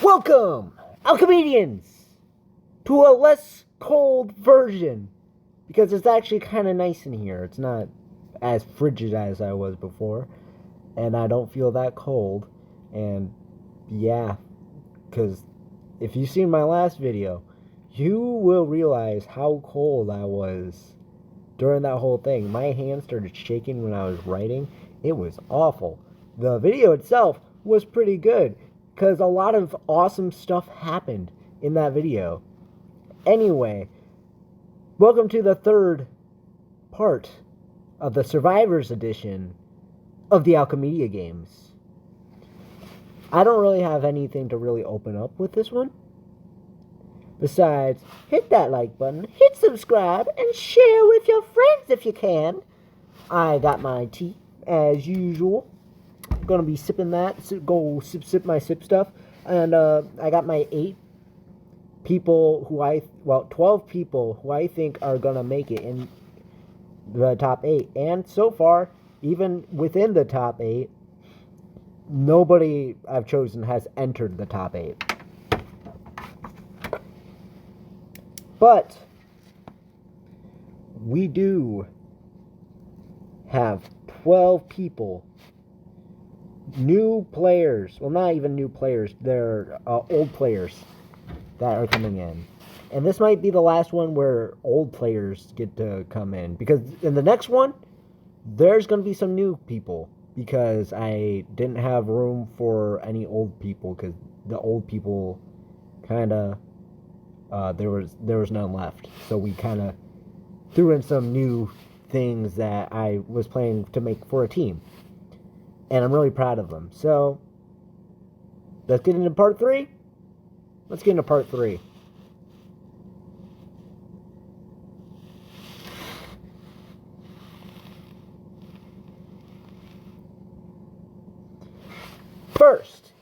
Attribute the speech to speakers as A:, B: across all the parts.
A: Welcome, Alchemedians, to a less cold version. Because it's actually kind of nice in here. It's not as frigid as I was before. And I don't feel that cold. And yeah, because if you've seen my last video, you will realize how cold I was during that whole thing. My hands started shaking when I was writing. It was awful. The video itself was pretty good because a lot of awesome stuff happened in that video. Anyway, welcome to the third part of the Survivors Edition of the Alchemediagames. I don't really have anything to really open up with this one. Besides, hit that like button, hit subscribe, and share with your friends if you can. I got my tea, as usual. I'm gonna be sipping that, go sip my sip stuff. And I got my 12 people who I think are gonna make it in the top 8. And so far, even within the top 8, nobody I've chosen has entered the top 8. But we do have 12 people, new players. Well, not even new players. They're old players that are coming in. And this might be the last one where old players get to come in. Because in the next one, there's going to be some new people. Because I didn't have room for any old people. Because the old people kind of... there was none left. So we kind of threw in some new things that I was planning to make for a team. And I'm really proud of them. So, let's get into part 3. Let's get into part 3. First,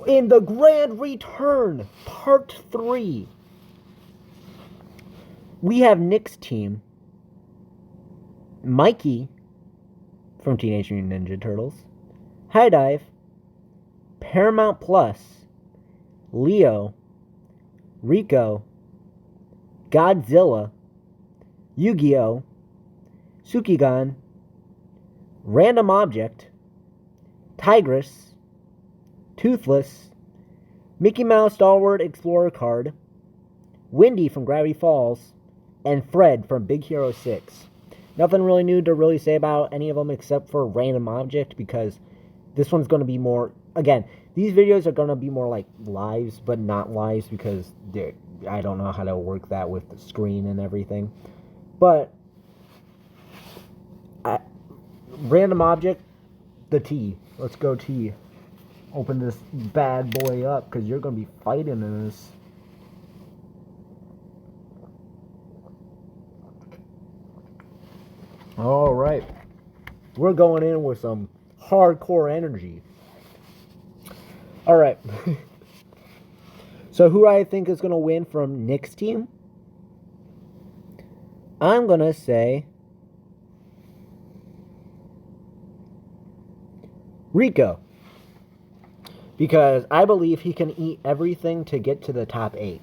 A: in the Grand Return, part 3, we have Nick's team, Mikey from Teenage Mutant Ninja Turtles, High Dive, Paramount Plus, Leo, Rico, Godzilla, Yu-Gi-Oh!, Sukigan, Random Object, Tigress, Toothless, Mickey Mouse Stalwart Explorer Card, Wendy from Gravity Falls, and Fred from Big Hero 6. Nothing really new to really say about any of them except for Random Object, because this one's going to be more... Again, these videos are going to be more like lives, but not lives, because I don't know how to work that with the screen and everything. But Random Object, the T. Let's go T. Open this bad boy up, because you're going to be fighting in this. Alright. We're going in with some hardcore energy. Alright. So who I think is going to win from Nick's team? I'm going to say Rico. Because I believe he can eat everything to get to the top 8.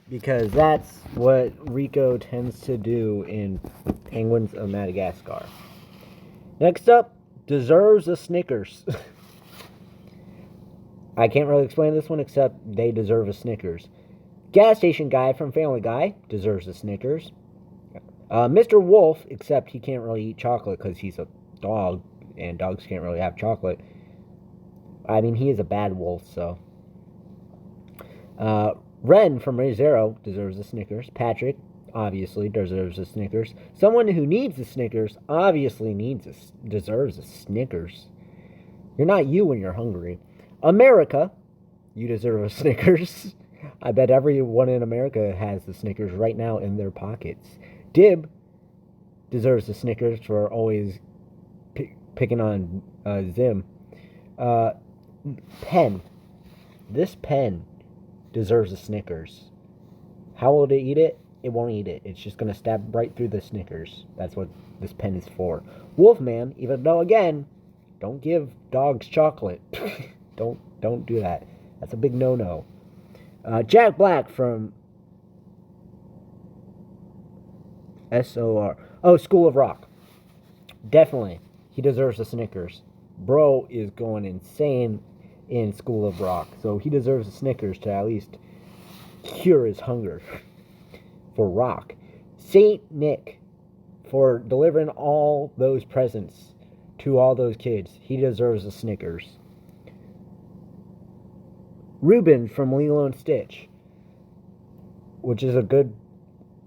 A: Because that's what Rico tends to do in Penguins of Madagascar. Next up, deserves a Snickers. I can't really explain this one except they deserve a Snickers. Gas station guy from Family Guy deserves a Snickers. Mr. Wolf, except he can't really eat chocolate because he's a dog, and dogs can't really have chocolate. I mean, he is a bad wolf, so. Ren from ReZero deserves a Snickers. Patrick, obviously, deserves a Snickers. Someone who needs a Snickers obviously deserves a Snickers. You're not you when you're hungry. America, you deserve a Snickers. I bet everyone in America has the Snickers right now in their pockets. Dib deserves a Snickers for always picking on Zim. Pen. This pen deserves a Snickers. How will it eat it? It won't eat it. It's just going to stab right through the Snickers. That's what this pen is for. Wolfman, even though, again, don't give dogs chocolate. Don't do that. That's a big no-no. Jack Black from SOR. Oh, School of Rock. Definitely. He deserves a Snickers. Bro is going insane in School of Rock. So he deserves a Snickers to at least cure his hunger for rock. Saint Nick for delivering all those presents to all those kids. He deserves a Snickers. Ruben from Lilo and Stitch, which is a good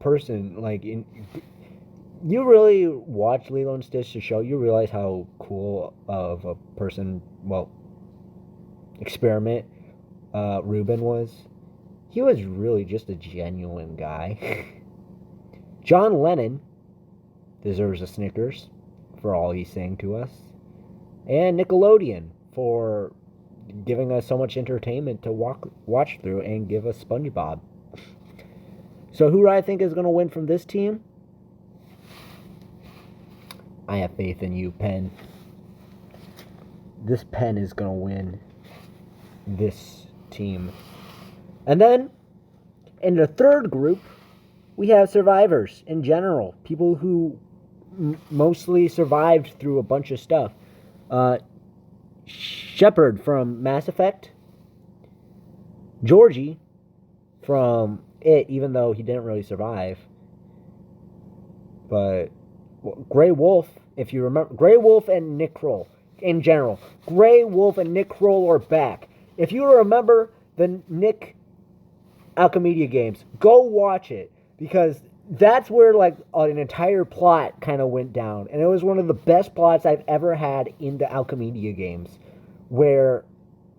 A: person. Like, you really watch Lilo and Stitch the show, you realize how cool of a person, well, experiment Ruben was. He was really just a genuine guy. John Lennon deserves a Snickers for all he sang to us. And Nickelodeon for giving us so much entertainment to watch through and give us SpongeBob. So who do I think is going to win from this team? I have faith in you, Pen. This Pen is going to win this team. And then, in the third group, we have survivors in general. People who mostly survived through a bunch of stuff. Shepard from Mass Effect. Georgie from It, even though he didn't really survive. But Grey Wolf, if you remember, Grey Wolf and Nick Kroll in general. Grey Wolf and Nick Kroll are back. If you remember the Nick Alchemediagames, go watch it, because that's where like an entire plot kind of went down, and it was one of the best plots I've ever had in the Alchemediagames, where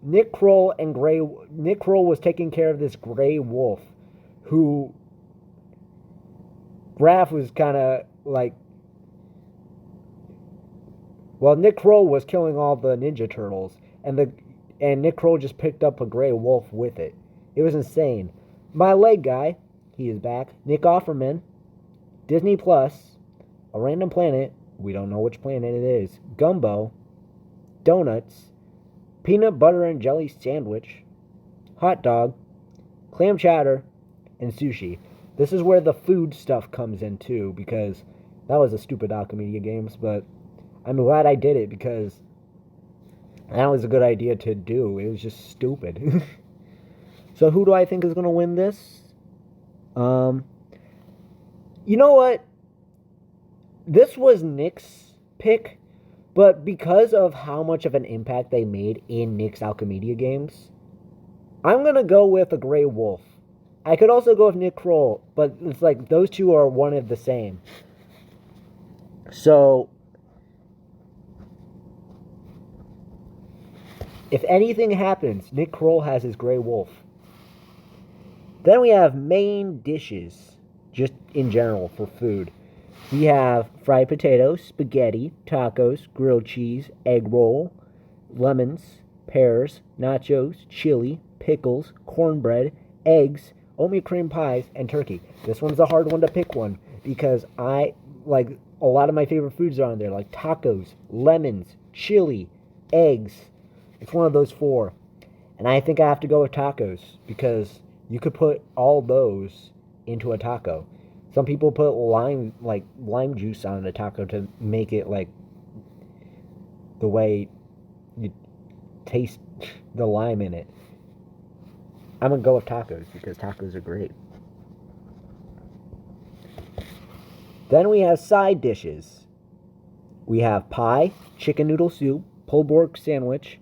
A: Nick Kroll was taking care of this Grey Wolf, who Raph was kind of like, well, Nick Kroll was killing all the Ninja Turtles, and Nick Kroll just picked up a Grey Wolf with it. It was insane. My leg guy, he is back. Nick Offerman, Disney Plus, A Random Planet, we don't know which planet it is, Gumbo, Donuts, Peanut Butter and Jelly Sandwich, Hot Dog, Clam Chowder, and Sushi. This is where the food stuff comes in too, because that was a stupid Alchemediagames, but I'm glad I did it, because that was a good idea to do. It was just stupid. So who do I think is going to win this? You know what? This was Nick's pick, but because of how much of an impact they made in Nick's Alchemediagames, I'm going to go with a Grey Wolf. I could also go with Nick Kroll, but it's like those two are one of the same. So, if anything happens, Nick Kroll has his Grey Wolf. Then we have main dishes, just in general, for food. We have fried potatoes, spaghetti, tacos, grilled cheese, egg roll, lemons, pears, nachos, chili, pickles, cornbread, eggs, oatmeal cream pies, and turkey. This one's a hard one to pick one, because I, like, a lot of my favorite foods are on there, like tacos, lemons, chili, eggs. It's one of those four. And I think I have to go with tacos, because you could put all those into a taco. Some people put lime juice on a taco to make it like the way you taste the lime in it. I'm gonna go with tacos, because tacos are great. Then we have side dishes. We have pie, chicken noodle soup, pulled pork sandwich,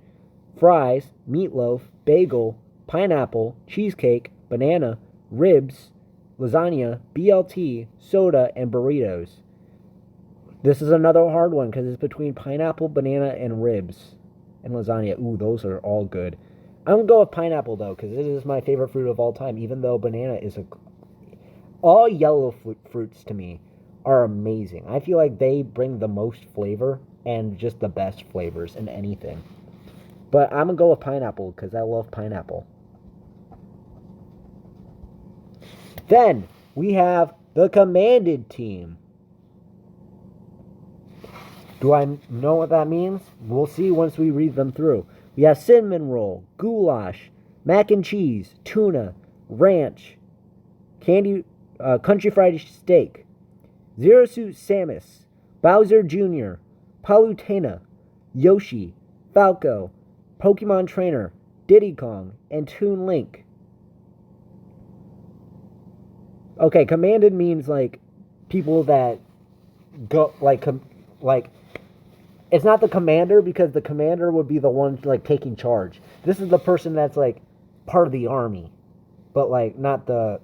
A: fries, meatloaf, bagel, pineapple, cheesecake, banana, ribs, lasagna, BLT, soda, and burritos. This is another hard one, because it's between pineapple, banana, and ribs, and lasagna. Ooh, those are all good. I'm going to go with pineapple, though, because it is my favorite fruit of all time, even though banana is all yellow fruits, to me, are amazing. I feel like they bring the most flavor and just the best flavors in anything. But I'm going to go with pineapple, because I love pineapple. Then, we have the Commanded team. Do I know what that means? We'll see once we read them through. We have cinnamon roll, goulash, mac and cheese, tuna, ranch, country fried steak, Zero Suit Samus, Bowser Jr., Palutena, Yoshi, Falco, Pokemon Trainer, Diddy Kong, and Toon Link. Okay, commanded means like people that go like it's not the commander, because the commander would be the one like taking charge. This is the person that's like part of the army, but like not the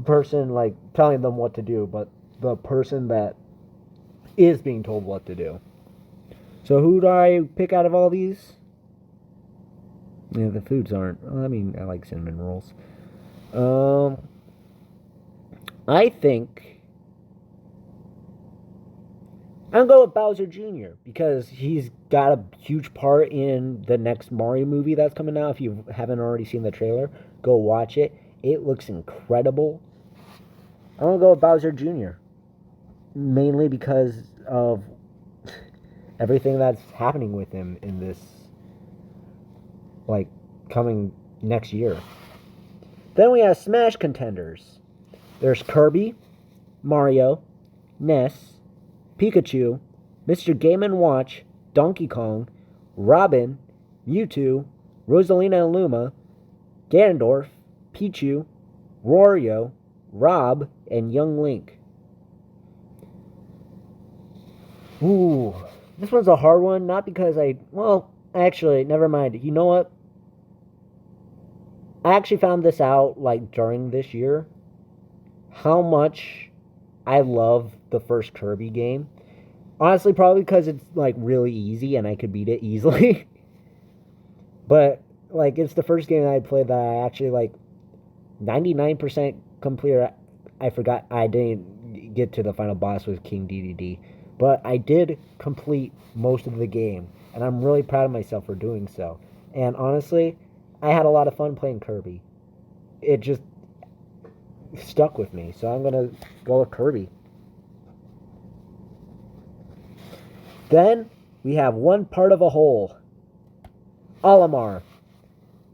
A: person like telling them what to do, but the person that is being told what to do. So who do I pick out of all these? Yeah, the foods aren't. I mean, I like cinnamon rolls. I think I'm going with Bowser Jr. because he's got a huge part in the next Mario movie that's coming out. If you haven't already seen the trailer, go watch it. It looks incredible. I'm going to go with Bowser Jr. mainly because of everything that's happening with him in this, like, coming next year. Then we have Smash contenders. There's Kirby, Mario, Ness, Pikachu, Mr. Game & Watch, Donkey Kong, Robin, Mewtwo, Rosalina and Luma, Ganondorf, Pichu, Wario, Rob, and Young Link. Ooh, this one's a hard one, not because actually, never mind. You know what? I actually found this out, like, during this year, how much I love the first Kirby game. Honestly, probably because it's, like, really easy and I could beat it easily. But, like, it's the first game I played that I actually, like, 99% complete. I forgot I didn't get to the final boss with King DDD. But I did complete most of the game, and I'm really proud of myself for doing so. And honestly, I had a lot of fun playing Kirby. It just stuck with me, so I'm going to go with Kirby. Then we have one part of a whole. Olimar,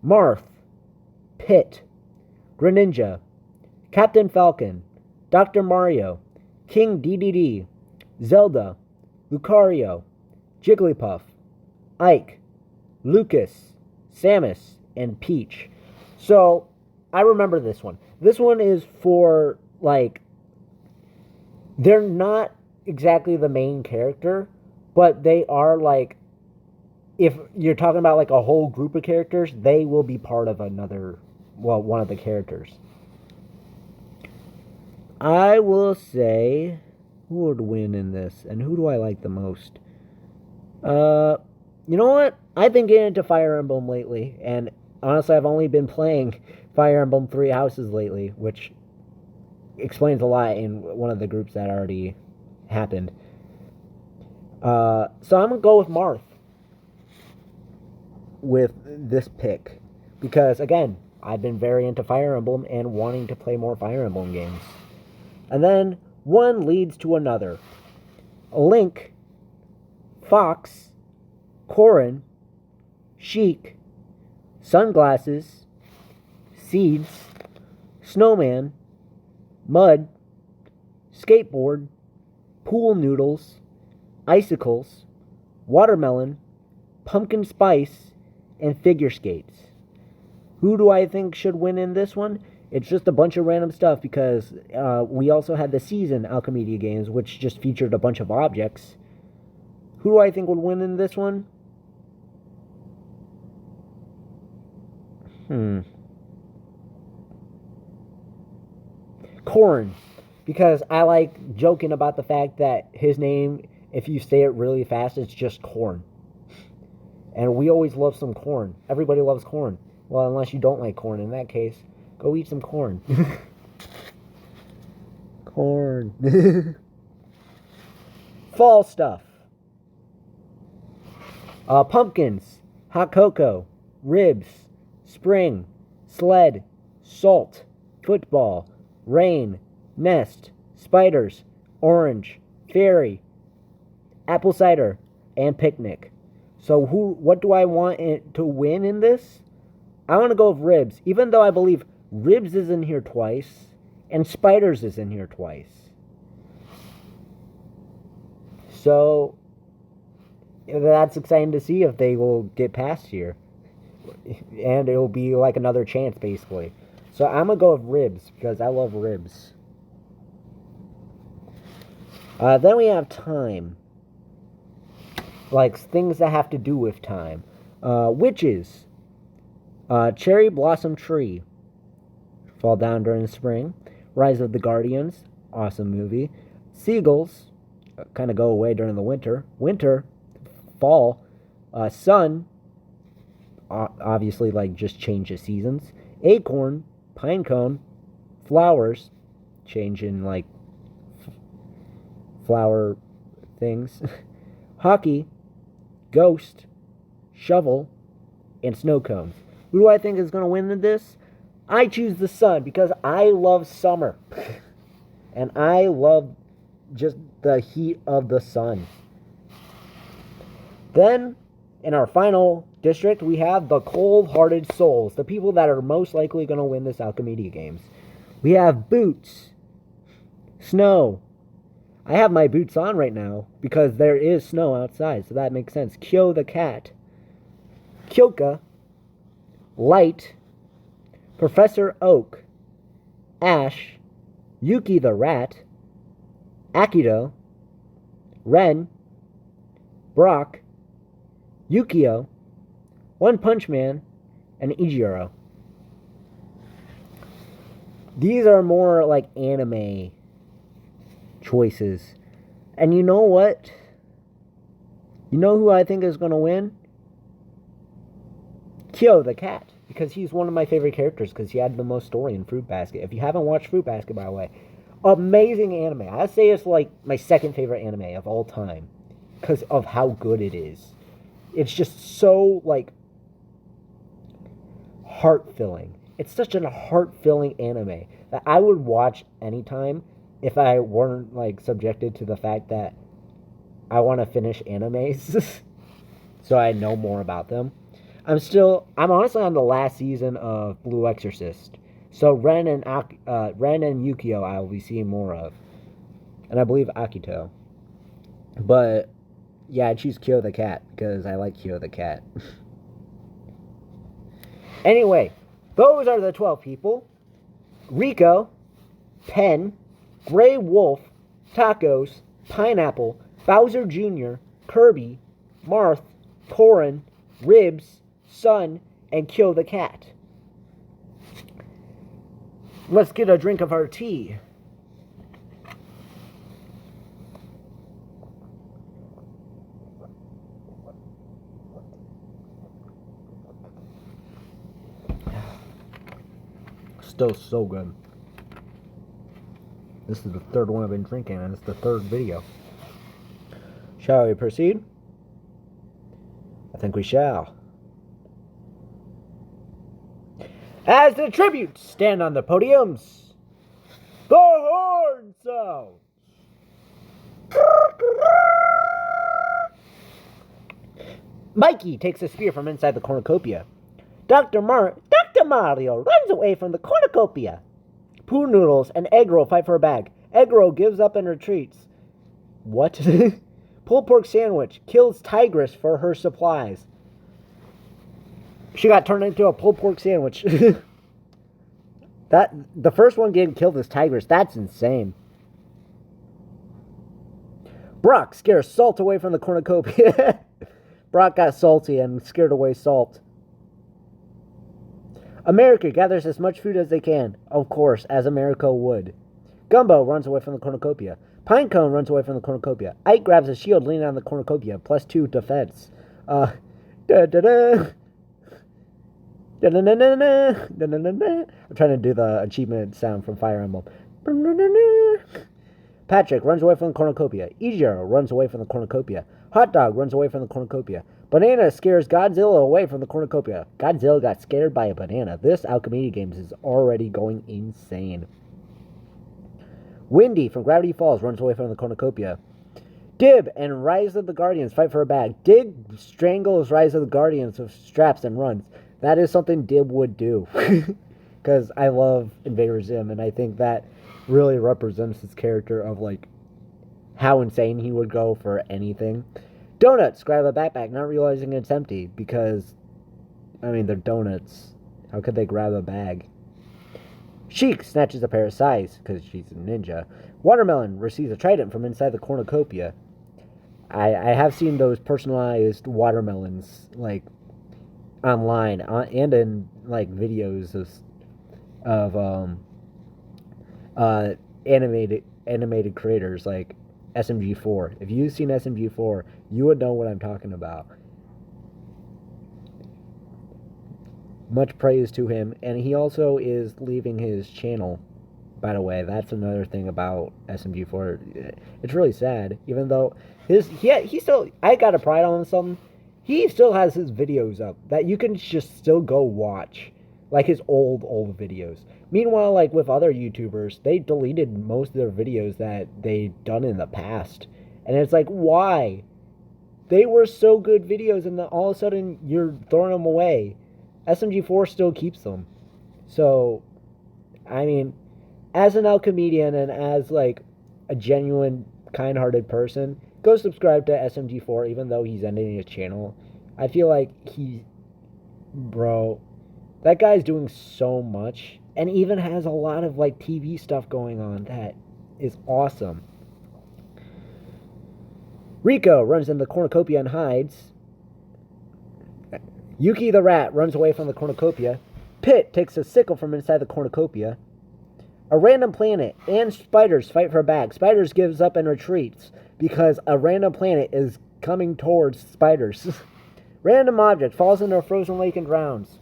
A: Marth, Pit, Greninja, Captain Falcon, Dr. Mario, King DDD, Zelda, Lucario, Jigglypuff, Ike, Lucas, Samus, and Peach. So, I remember this one. This one is for, like, they're not exactly the main character, but they are, like, if you're talking about, like, a whole group of characters, they will be part of one of the characters. I will say, who would win in this, and who do I like the most? You know what? I've been getting into Fire Emblem lately, and honestly, I've only been playing Fire Emblem Three Houses lately, which explains a lot in one of the groups that already happened. So I'm gonna go with Marth with this pick, because again, I've been very into Fire Emblem and wanting to play more Fire Emblem games. And then one leads to another. Link, Fox, Corrin, Sheik, Sunglasses, Seeds, Snowman, Mud, Skateboard, Pool Noodles, Icicles, Watermelon, Pumpkin Spice, and Figure Skates. Who do I think should win in this one? It's just a bunch of random stuff, because we also had the season Alchemediagames, which just featured a bunch of objects. Who do I think would win in this one? Corrin. Because I like joking about the fact that his name, if you say it really fast, it's just corn. And we always love some corn. Everybody loves corn. Well, unless you don't like corn. In that case, go eat some corn. Corn. Fall stuff. Pumpkins, hot cocoa, ribs, spring, sled, salt, football, rain, nest, spiders, orange, fairy, apple cider, and picnic. So what do I want to win in this? I want to go with ribs, even though I believe ribs is in here twice, and spiders is in here twice. So that's exciting to see if they will get past here. And it'll be like another chance, basically. So I'm going to go with ribs, because I love ribs. Then we have time. Like, things that have to do with time. Witches. Cherry Blossom Tree. Fall down during the spring. Rise of the Guardians. Awesome movie. Seagulls. Kind of go away during the winter. Winter. Fall. Sun. Obviously, like, just change the seasons. Acorn. Pinecone. Flowers. Change in, like, flower things. Hockey. Ghost. Shovel. And snow cones. Who do I think is going to win in this? I choose the sun because I love summer. And I love just the heat of the sun. Then, in our final district, we have the cold-hearted souls. The people that are most likely going to win this Alchemediagames. We have boots. Snow. I have my boots on right now because there is snow outside, so that makes sense. Kyo the cat. Kyoka. Light. Professor Oak. Ash. Yuki the rat. Akito. Ren. Brock. Yukio. One Punch Man. And Ijiro. These are more like anime choices. And you know what? You know who I think is going to win? Kyo the cat. Because he's one of my favorite characters. Because he had the most story in Fruit Basket. If you haven't watched Fruit Basket, by the way, amazing anime. I'd say it's like my second favorite anime of all time. Because of how good it is. It's just so, like, heart-filling. It's such a heart-filling anime that I would watch anytime if I weren't, like, subjected to the fact that I want to finish animes. So I know more about them. I'm honestly on the last season of Blue Exorcist. So Ren and Yukio I will be seeing more of. And I believe Akito. But yeah, I choose Kyo the cat because I like Kyo the cat. Anyway, those are the 12 people. Rico, Pen, Grey Wolf, Tacos, Pineapple, Bowser Jr., Kirby, Marth, Corin, Ribs, Sun, and Kyo the cat. Let's get a drink of our tea. Still so good. This is the third one I've been drinking, and it's the third video. Shall we proceed? I think we shall. As the tributes stand on the podiums, the horn sounds. Mikey takes a spear from inside the cornucopia. Dr. Mario runs away from the cornucopia. Poo Noodles and Egg Roll fight for a bag. Egg Roll gives up and retreats. What? Pulled pork sandwich kills Tigress for her supplies. She got turned into a pulled pork sandwich. The first one getting killed is Tigress. That's insane. Brock scares Salt away from the cornucopia. Brock got salty and scared away Salt. America gathers as much food as they can, of course, as America would. Gumbo runs away from the cornucopia. Pinecone runs away from the cornucopia. Ike grabs a shield leaning on the cornucopia, +2 defense. I'm trying to do the achievement sound from Fire Emblem. Patrick runs away from the cornucopia. Ijiro runs away from the cornucopia. Hot Dog runs away from the cornucopia. Banana scares Godzilla away from the cornucopia. Godzilla got scared by a banana. This Alchemediagames is already going insane. Windy from Gravity Falls runs away from the cornucopia. Dib and Rise of the Guardians fight for a bag. Dib strangles Rise of the Guardians with straps and runs. That is something Dib would do. Because I love Invader Zim, and I think that really represents his character of, like, how insane he would go for anything. Donuts grab a backpack, not realizing it's empty, because, I mean, they're donuts. How could they grab a bag? Sheik snatches a pair of sais, because she's a ninja. Watermelon receives a trident from inside the cornucopia. I have seen those personalized watermelons, like, online, and in, like, videos of animated creators, like SMG4. If you've seen SMG4, you would know what I'm talking about. Much praise to him, and he also is leaving his channel. By the way, that's another thing about SMG4. It's really sad, even though he still, I gotta pride on something. He still has his videos up that you can just still go watch, like his old videos. Meanwhile, like with other YouTubers, they deleted most of their videos that they done in the past, and it's like, why? They were so good videos, and then all of a sudden you're throwing them away. SMG4 still keeps them. So, I mean, as an Alchemedian and as, like, a genuine, kind-hearted person, go subscribe to SMG4, even though he's ending his channel. I feel like bro, that guy's doing so much, and even has a lot of, like, TV stuff going on that is awesome. Rico runs in the cornucopia and hides. Yuki the rat runs away from the cornucopia. Pit takes a sickle from inside the cornucopia. A random planet and spiders fight for a bag. Spiders gives up and retreats because a random planet is coming towards spiders. Random object falls into a frozen lake and drowns.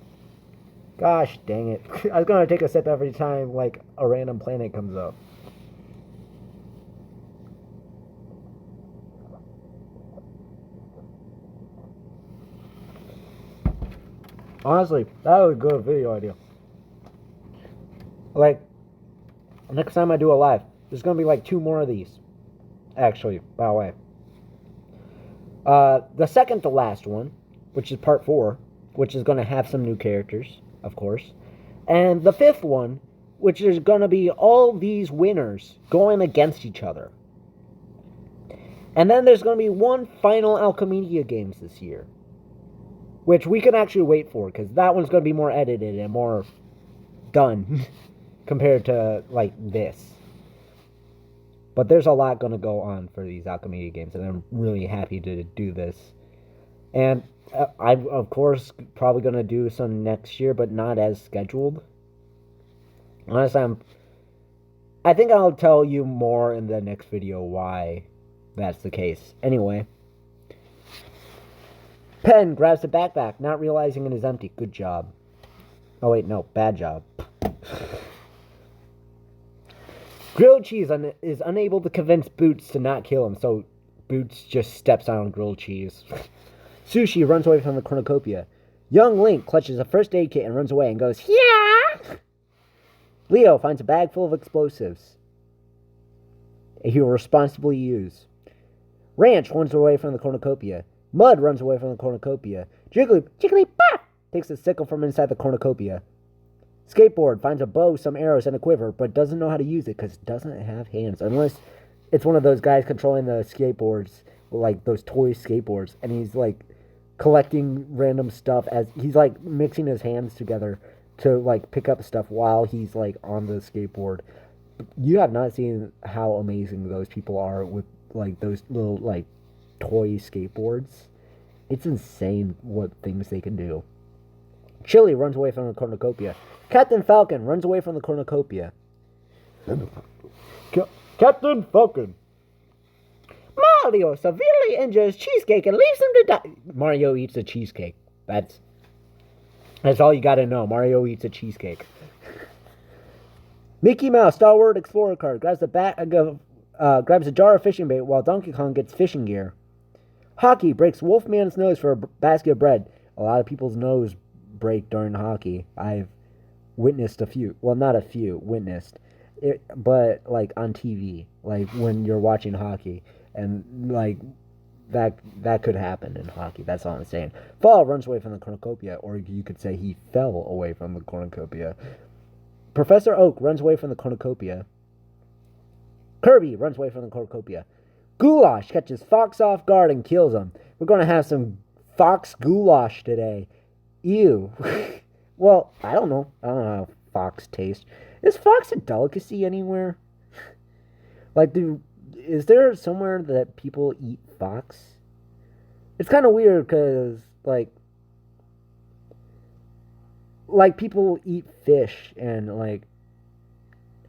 A: Gosh dang it. I was going to take a sip every time, like, a random planet comes up. Honestly, that was a good video idea. Like, next time I do a live, there's going to be like 2 more of these. Actually, by the way. The second to last one, which is part 4, which is going to have some new characters, of course. And the 5th one, which is going to be all these winners going against each other. And then there's going to be one final Alchemediagames this year, which we can actually wait for, because that one's going to be more edited and more done compared to, like, this. But there's a lot going to go on for these Alchemediagames, and I'm really happy to do this. And I'm, of course, probably going to do some next year, but not as scheduled. Honestly, I think I'll tell you more in the next video why that's the case. Anyway. Pen grabs the backpack, not realizing it is empty. Good job. Oh, wait, no. Bad job. Grilled cheese is unable to convince Boots to not kill him, so Boots just steps on grilled cheese. Sushi runs away from the cornucopia. Young Link clutches a first aid kit and runs away and goes, yeah! Leo finds a bag full of explosives he will responsibly use. Ranch runs away from the cornucopia. Mud runs away from the cornucopia. Jiggly, pop! Takes a sickle from inside the cornucopia. Skateboard finds a bow, some arrows, and a quiver, but doesn't know how to use it because it doesn't have hands. Unless it's one of those guys controlling the skateboards, like those toy skateboards, and he's, like, collecting random stuff as he's, like, mixing his hands together to, like, pick up stuff while he's, like, on the skateboard. You have not seen how amazing those people are with, like, those little, like, toy skateboards. It's insane what things they can do. Chili runs away from the cornucopia. Captain Falcon runs away from the cornucopia. Captain Falcon. Mario severely injures Cheesecake and leaves him to die. Mario eats a cheesecake. That's all you gotta know. Mario eats a cheesecake. Mickey Mouse Star-Wars Explorer card grabs a jar of fishing bait while Donkey Kong gets fishing gear. Hockey breaks Wolfman's nose for a basket of bread. A lot of people's nose break during hockey. I've witnessed a few. Well, not a few. Witnessed it, but like on TV, like when you're watching hockey. And, like, that could happen in hockey. That's all I'm saying. Fall runs away from the cornucopia, or you could say he fell away from the cornucopia. Professor Oak runs away from the cornucopia. Kirby runs away from the cornucopia. Goulash catches Fox off guard and kills him. We're going to have some Fox goulash today. Ew. Well, I don't know. I don't know how Fox tastes. Is Fox a delicacy anywhere? Like, is there somewhere that people eat fox? It's kind of weird because, like people eat fish and, like,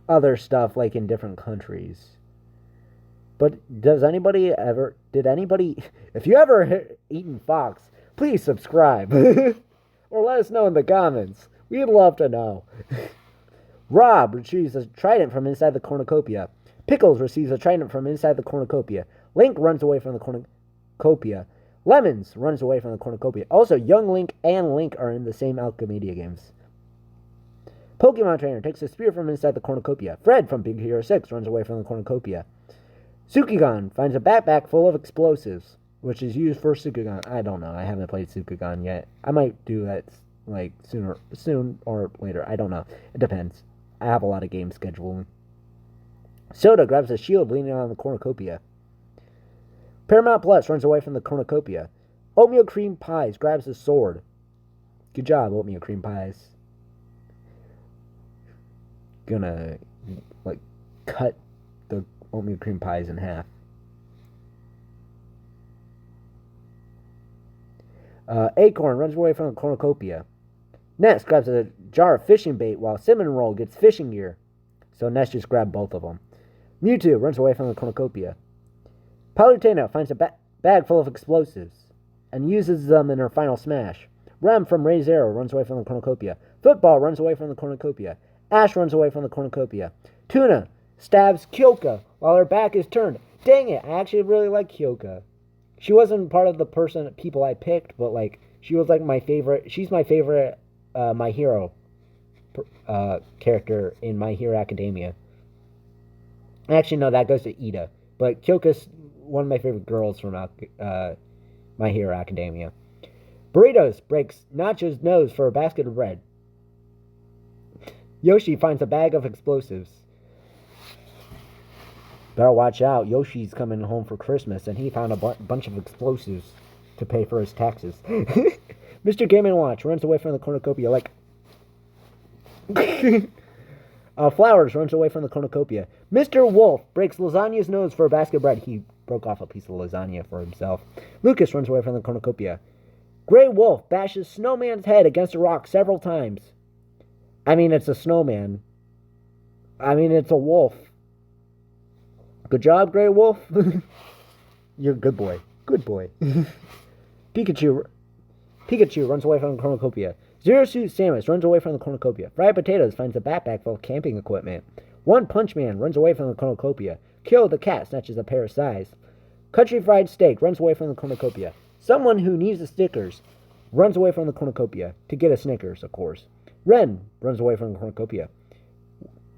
A: other stuff, like, in different countries. But did anybody, if you ever eaten fox, please subscribe. Or let us know in the comments. We'd love to know. Rob retrieves a trident from inside the cornucopia. Pickles receives a trident from inside the cornucopia. Link runs away from the cornucopia. Lemons runs away from the cornucopia. Also, young Link and Link are in the same Alchemediagames. Pokemon Trainer takes a spear from inside the cornucopia. Fred from Big Hero 6 runs away from the cornucopia. Sukigan finds a backpack full of explosives, which is used for Sukigan. I don't know. I haven't played Sukigan yet. I might do that, like, soon or later. I don't know. It depends. I have a lot of game scheduling. Soda grabs a shield leaning on the cornucopia. Paramount Plus runs away from the cornucopia. Oatmeal Cream Pies grabs a sword. Good job, Oatmeal Cream Pies. Gonna, like, cut the Oatmeal Cream Pies in half. Acorn runs away from the cornucopia. Ness grabs a jar of fishing bait while Cinnamon Roll gets fishing gear. So Ness just grabbed both of them. Mewtwo runs away from the cornucopia. Palutena finds a bag full of explosives and uses them in her final smash. Rem from Ray Zero runs away from the cornucopia. Football runs away from the cornucopia. Ash runs away from the cornucopia. Tuna stabs Kyoka while her back is turned. Dang it, I actually really like Kyoka. She wasn't part of the people I picked, but, like, she was, like, my favorite. She's my favorite My Hero character in My Hero Academia. Actually, no, that goes to Ida. But Kyoka's one of my favorite girls from My Hero Academia. Burritos breaks Nacho's nose for a basket of bread. Yoshi finds a bag of explosives. Better watch out. Yoshi's coming home for Christmas, and he found a bunch of explosives to pay for his taxes. Mr. Game & Watch runs away from the cornucopia like... Flowers runs away from the cornucopia. Mr. Wolf breaks Lasagna's nose for a basket of bread. He broke off a piece of lasagna for himself. Lucas runs away from the cornucopia. Grey Wolf bashes Snowman's head against a rock several times. I mean, it's a snowman. I mean, it's a wolf. Good job, Grey Wolf. You're a good boy. Good boy. Pikachu runs away from the cornucopia. Zero Suit Samus runs away from the cornucopia. Fried Potatoes finds a backpack full of camping equipment. One Punch Man runs away from the cornucopia. Kill the Cat snatches a pair of size. Country Fried Steak runs away from the cornucopia. Someone who needs the Snickers runs away from the cornucopia. To get a Snickers, of course. Ren runs away from the cornucopia,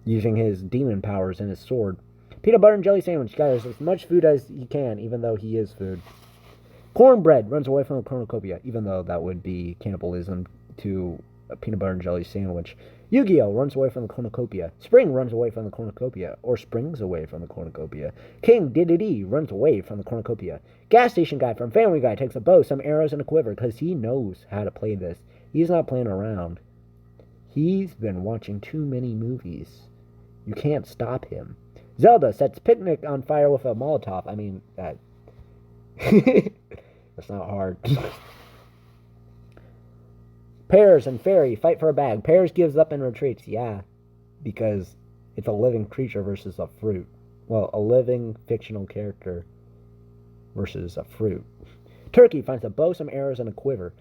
A: using his demon powers and his sword. Peanut butter and jelly sandwich gathers as much food as he can, even though he is food. Cornbread runs away from the cornucopia, even though that would be cannibalism to a peanut butter and jelly sandwich. Yu-Gi-Oh! Runs away from the cornucopia. Spring runs away from the cornucopia, or springs away from the cornucopia. King Dedede runs away from the cornucopia. Gas Station Guy from Family Guy takes a bow, some arrows, and a quiver, because he knows how to play this. He's not playing around. He's been watching too many movies. You can't stop him. Zelda sets picnic on fire with a Molotov. I mean, that's not hard. Pears and Fairy fight for a bag. Pears gives up and retreats. Yeah, because it's a living creature versus a fruit. Well, a living fictional character versus a fruit. Turkey finds a bow, some arrows, and a quiver.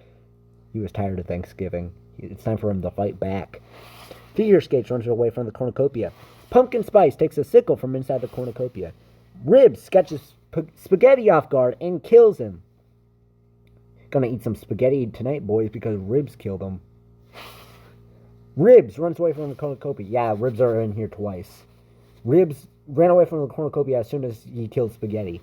A: He was tired of Thanksgiving. It's time for him to fight back. Figure Skates runs away from the cornucopia. Pumpkin Spice takes a sickle from inside the cornucopia. Ribs catches Spaghetti off guard and kills him. Gonna eat some spaghetti tonight, boys, because Ribs killed him. Ribs runs away from the cornucopia. Yeah, Ribs are in here twice. Ribs ran away from the cornucopia as soon as he killed Spaghetti.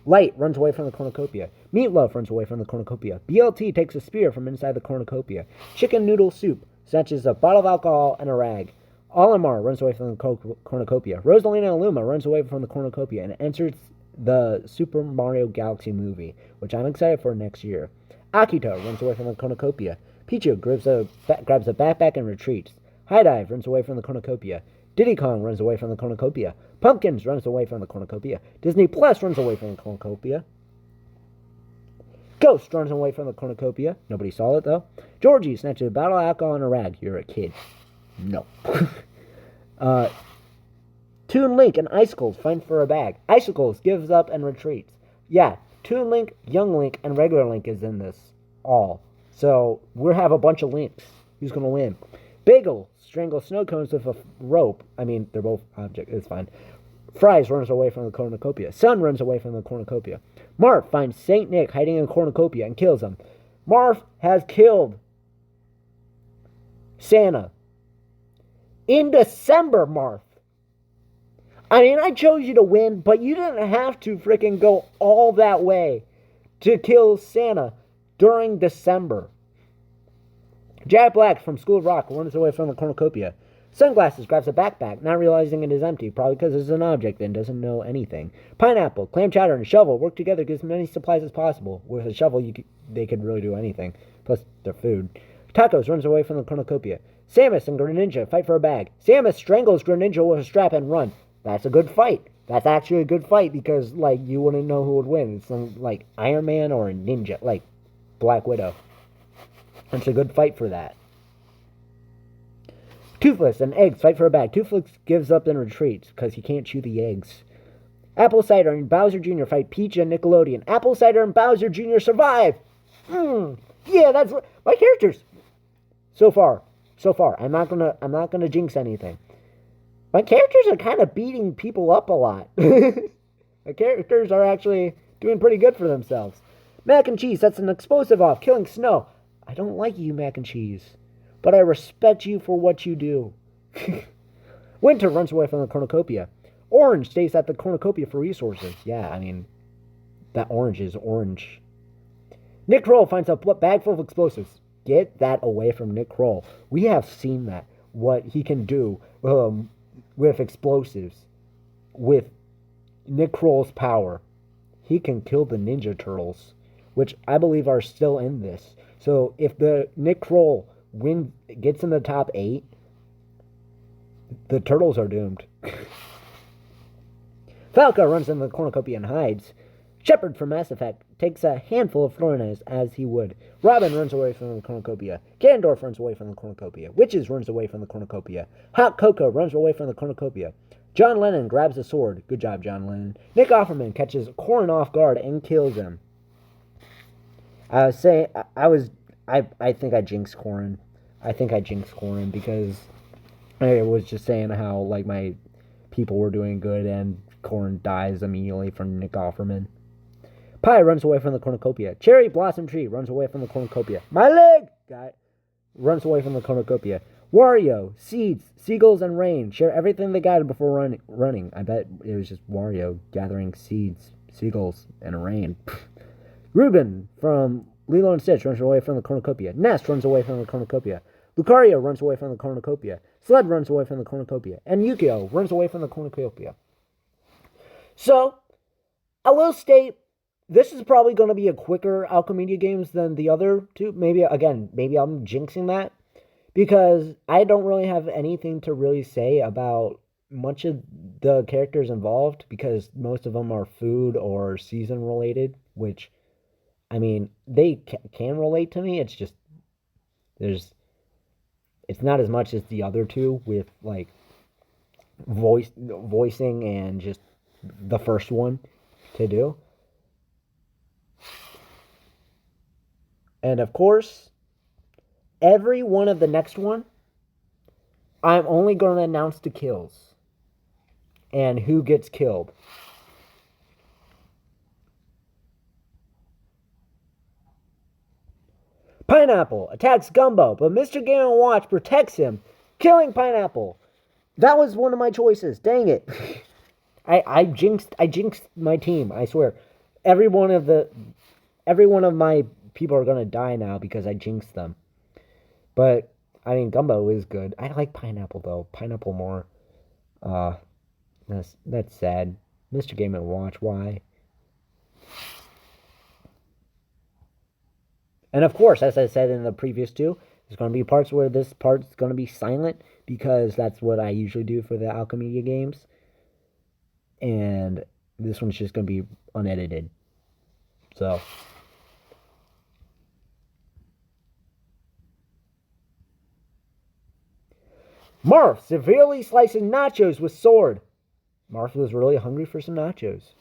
A: Light runs away from the cornucopia. Meatloaf runs away from the cornucopia. BLT takes a spear from inside the cornucopia. Chicken noodle soup snatches a bottle of alcohol and a rag. Olimar runs away from the cornucopia. Rosalina Luma runs away from the cornucopia and enters the Super Mario Galaxy movie, which I'm excited for next year. Akito runs away from the cornucopia. Pichu grabs a backpack and retreats. High Dive runs away from the cornucopia. Diddy Kong runs away from the cornucopia. Pumpkins runs away from the cornucopia. Disney Plus runs away from the cornucopia. Ghost runs away from the cornucopia. Nobody saw it, though. Georgie snatches a bottle of alcohol and a rag. You're a kid. No. Toon Link and Icicles fight for a bag. Icicles gives up and retreats. Yeah, Toon Link, Young Link, and regular Link is in this all. So we'll have a bunch of Links. Who's going to win? Bagel strangles snow cones with a rope. I mean, they're both objects. It's fine. Fries runs away from the cornucopia. Sun runs away from the cornucopia. Marv finds Saint Nick hiding in a cornucopia and kills him. Marv has killed Santa. In December, Marv. I mean, I chose you to win, but you didn't have to freaking go all that way to kill Santa during December. Jack Black from School of Rock runs away from the cornucopia. Sunglasses grabs a backpack, not realizing it is empty, probably because it's an object and doesn't know anything. Pineapple, clam chowder, and a shovel work together to get as many supplies as possible. With a shovel, they could really do anything. Plus, they're food. Tacos runs away from the cornucopia. Samus and Greninja fight for a bag. Samus strangles Greninja with a strap and run. That's a good fight. That's actually a good fight because, like, you wouldn't know who would win. It's like Iron Man or a ninja, like Black Widow. It's a good fight for that. Toothless and Eggs fight for a bag. Toothless gives up and retreats because he can't chew the eggs. Apple Cider and Bowser Jr. fight Peach and Nickelodeon. Apple Cider and Bowser Jr. survive. Yeah, that's what my characters. So far. I'm not gonna jinx anything. My characters are kind of beating people up a lot. My characters are actually doing pretty good for themselves. Mac and Cheese sets an explosive off, killing Snow. I don't like you, Mac and Cheese, but I respect you for what you do. Winter runs away from the cornucopia. Orange stays at the cornucopia for resources. Yeah, I mean, that orange is orange. Nick Kroll finds a bag full of explosives. Get that away from Nick Kroll. We have seen that, what he can do with explosives. With Nick Kroll's power, he can kill the Ninja Turtles, which I believe are still in this. So if the Nick Kroll gets in the top 8, the Turtles are doomed. Falco runs in the cornucopia and hides. Shepard from Mass Effect takes a handful of Florinas as he would. Robin runs away from the cornucopia. Ganondorf runs away from the cornucopia. Witches runs away from the cornucopia. Hot Cocoa runs away from the cornucopia. John Lennon grabs a sword. Good job, John Lennon. Nick Offerman catches Corrin off guard and kills him. I think I jinxed Corrin. I think I jinxed Corrin because I was just saying how like my people were doing good and Corrin dies immediately from Nick Offerman. Pie runs away from the cornucopia. Cherry Blossom Tree runs away from the cornucopia. My leg guy runs away from the cornucopia. Wario, Seeds, Seagulls, and Rain share everything they gathered before running. I bet it was just Wario gathering seeds, seagulls, and rain. Ruben from Lilo and Stitch runs away from the cornucopia. Nest runs away from the cornucopia. Lucario runs away from the cornucopia. Sled runs away from the cornucopia. And Yukio runs away from the cornucopia. So, I will state, this is probably going to be a quicker Alchemediagames than the other two. Maybe I'm jinxing that. Because I don't really have anything to really say about much of the characters involved. Because most of them are food or season related. Which, I mean, they can relate to me. It's just, it's not as much as the other two with, like, voicing and just the first one to do. And, of course, every one of the next one, I'm only going to announce the kills. And who gets killed. Pineapple attacks Gumbo, but Mr. Game & Watch protects him, killing Pineapple. That was one of my choices. Dang it. I jinxed my team, I swear. every one of my people are gonna die now because I jinxed them. But I mean, gumbo is good. I like pineapple though. Pineapple more. Uh, that's sad. Mr. Game and Watch. Why? And of course, as I said in the previous two, there's going to be parts where this part's going to be silent because that's what I usually do for the Alchemediagames. And this one's just going to be unedited. So. Marth severely slicing nachos with sword. Marth was really hungry for some nachos.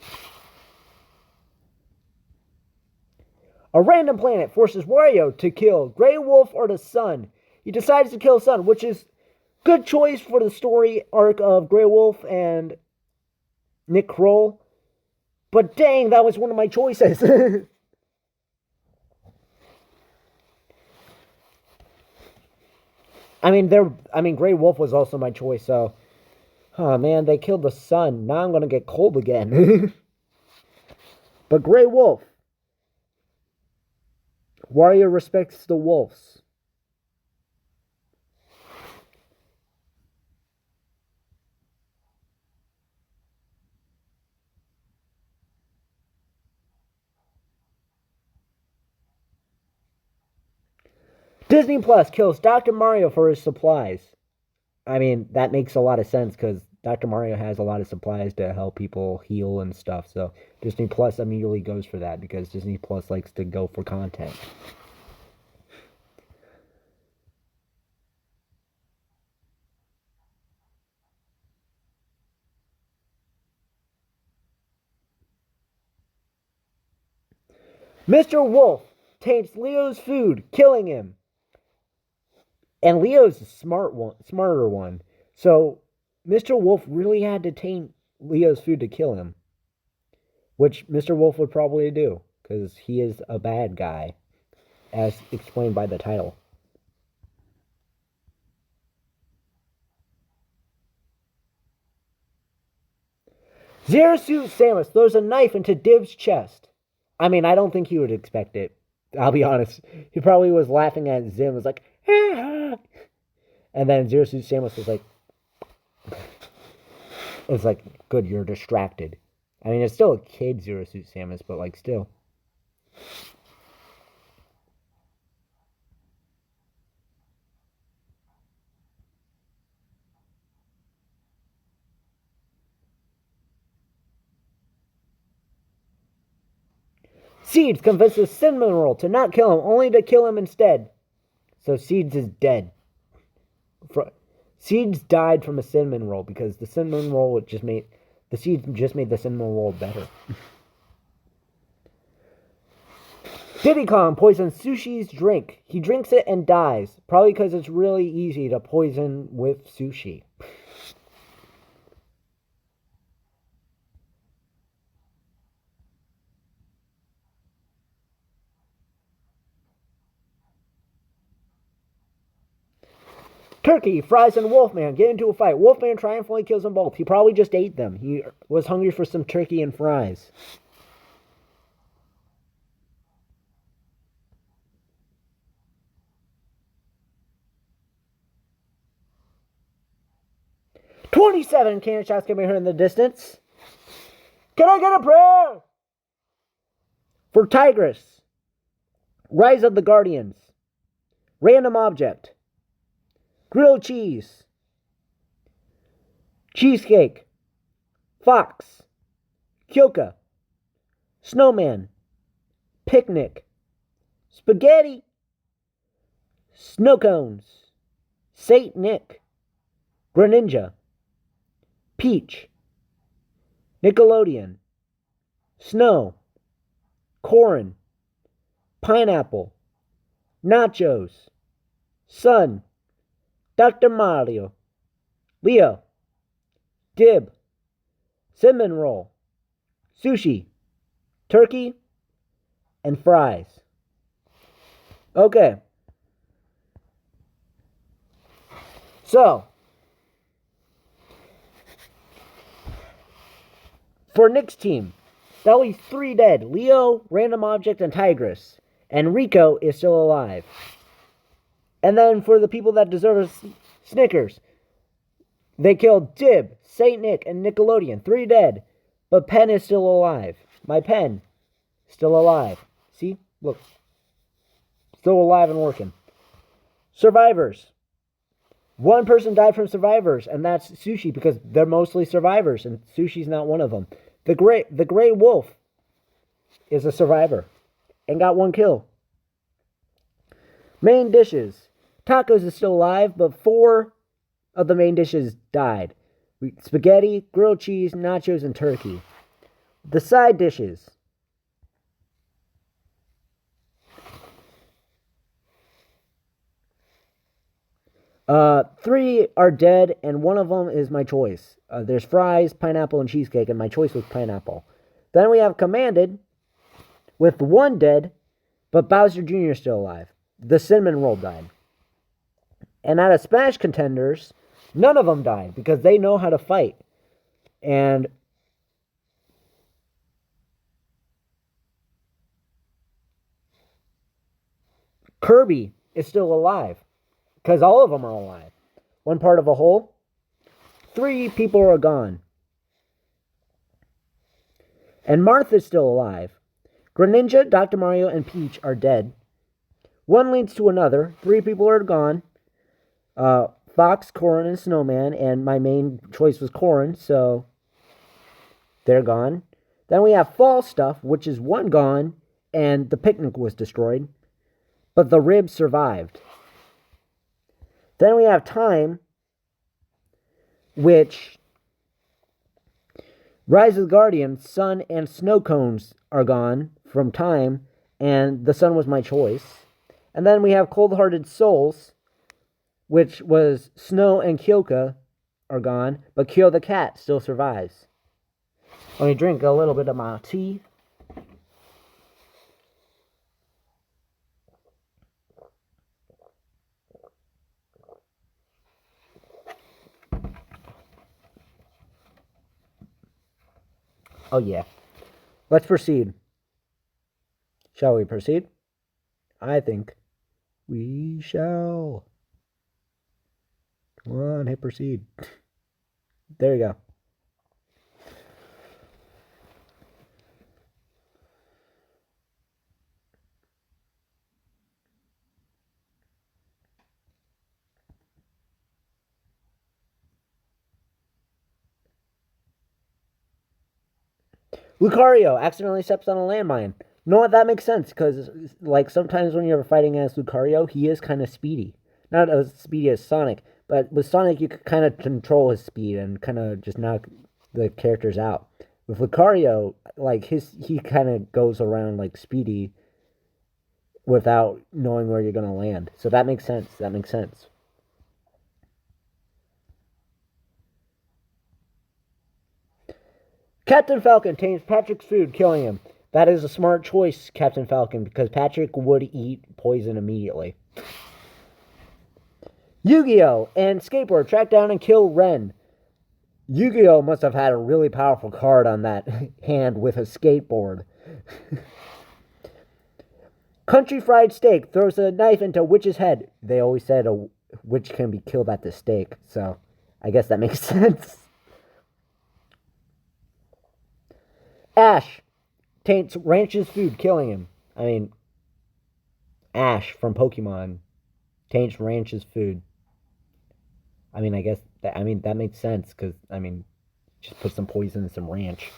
A: A random planet forces Wario to kill Grey Wolf or the Sun. He decides to kill Sun, which is good choice for the story arc of Grey Wolf and Nick Kroll. But dang, that was one of my choices. Grey Wolf was also my choice, so. Oh man, they killed the Sun. Now I'm gonna get cold again. But Grey Wolf. Wario respects the wolves. Disney Plus kills Dr. Mario for his supplies. I mean, that makes a lot of sense because Dr. Mario has a lot of supplies to help people heal and stuff. So Disney Plus immediately goes for that because Disney Plus likes to go for content. Mr. Wolf taints Leo's food, killing him. And Leo's the smarter one. So Mr. Wolf really had to taint Leo's food to kill him. Which Mr. Wolf would probably do, because he is a bad guy, as explained by the title. Zero Suit Samus throws a knife into Div's chest. I mean, I don't think he would expect it. I'll be honest. He probably was laughing at Zim, was like, ah! And then Zero Suit Samus was like, it's like, good, you're distracted. I mean, it's still a kid Zero Suit Samus, but like, still. Seeds convinces Cinnamon Roll to not kill him, only to kill him instead. So Seeds is dead. Seeds died from a cinnamon roll because the cinnamon roll the seeds just made the cinnamon roll better. Diddy Kong poisons Sushi's drink. He drinks it and dies, probably because it's really easy to poison with sushi. Turkey, Fries, and Wolfman get into a fight. Wolfman triumphantly kills them both. He probably just ate them. He was hungry for some turkey and fries. "27 cannon shots can be heard in the distance. Can I get a prayer?" For Tigress, Rise of the Guardians, Random Object, Grilled Cheese, Cheesecake, Fox, Kyoka, Snowman, Picnic, Spaghetti, Snow Cones, Saint Nick, Greninja, Peach, Nickelodeon, Snow, Corn, Pineapple, Nachos, Sun, Dr. Mario, Leo, Dib, Cinnamon Roll, Sushi, Turkey, and Fries. Okay. So, for Nick's team, That leaves 3 dead. Leo, Random Object, and Tigress. And Rico is still alive. And then for the people that deserve Snickers, they killed Dib, Saint Nick, and Nickelodeon. 3 dead. But Pen is still alive. My Pen, still alive. See? Look. Still alive and working. Survivors. 1 person died from survivors, and that's Sushi, because they're mostly survivors, and Sushi's not one of them. The gray wolf is a survivor and got 1 kill. Main dishes. Tacos is still alive, but 4 of the main dishes died. Spaghetti, grilled cheese, nachos, and turkey. The side dishes. Three are dead, and 1 of them is my choice. There's fries, pineapple, and cheesecake, and my choice was pineapple. Then we have Commanded, with 1 dead, but Bowser Jr. is still alive. The cinnamon roll died. And out of Smash contenders, none of them died, because they know how to fight. And Kirby is still alive, because all of them are alive. 1 part of a whole. 3 people are gone. And Martha's still alive. Greninja, Dr. Mario, and Peach are dead. 1 leads to another. 3 people are gone. Fox, Corrin, and Snowman, and my main choice was Corrin, so they're gone. Then we have Fall Stuff, which is 1 gone, and the picnic was destroyed, but the rib survived. Then we have Time, which Rise of the Guardian, Sun, and Snow Cones are gone from Time, and the Sun was my choice. And then we have Cold-Hearted Souls, which was Snow and Kyoka are gone, but Kyo the cat still survives. Let me drink a little bit of my tea. Oh yeah. Let's proceed. Shall we proceed? I think we shall. Come on, hit proceed. There you go. Lucario accidentally steps on a landmine. You know what? That makes sense, because, like, sometimes when you're fighting against Lucario, he is kind of speedy. Not as speedy as Sonic, but with Sonic, you could kind of control his speed and kind of just knock the characters out. With Lucario, like, he kind of goes around, like, speedy without knowing where you're going to land. So that makes sense. That makes sense. Captain Falcon tames Patrick's food, killing him. That is a smart choice, Captain Falcon, because Patrick would eat poison immediately. Yu-Gi-Oh! And Skateboard track down and kill Ren. Yu-Gi-Oh! Must have had a really powerful card on that hand with a skateboard. Country Fried Steak throws a knife into Witch's head. They always said a witch can be killed at the stake, so I guess that makes sense. Ash taints Ranch's food, killing him. I mean, Ash from Pokemon taints Ranch's food. I mean, I guess that makes sense, because just put some poison in some ranch.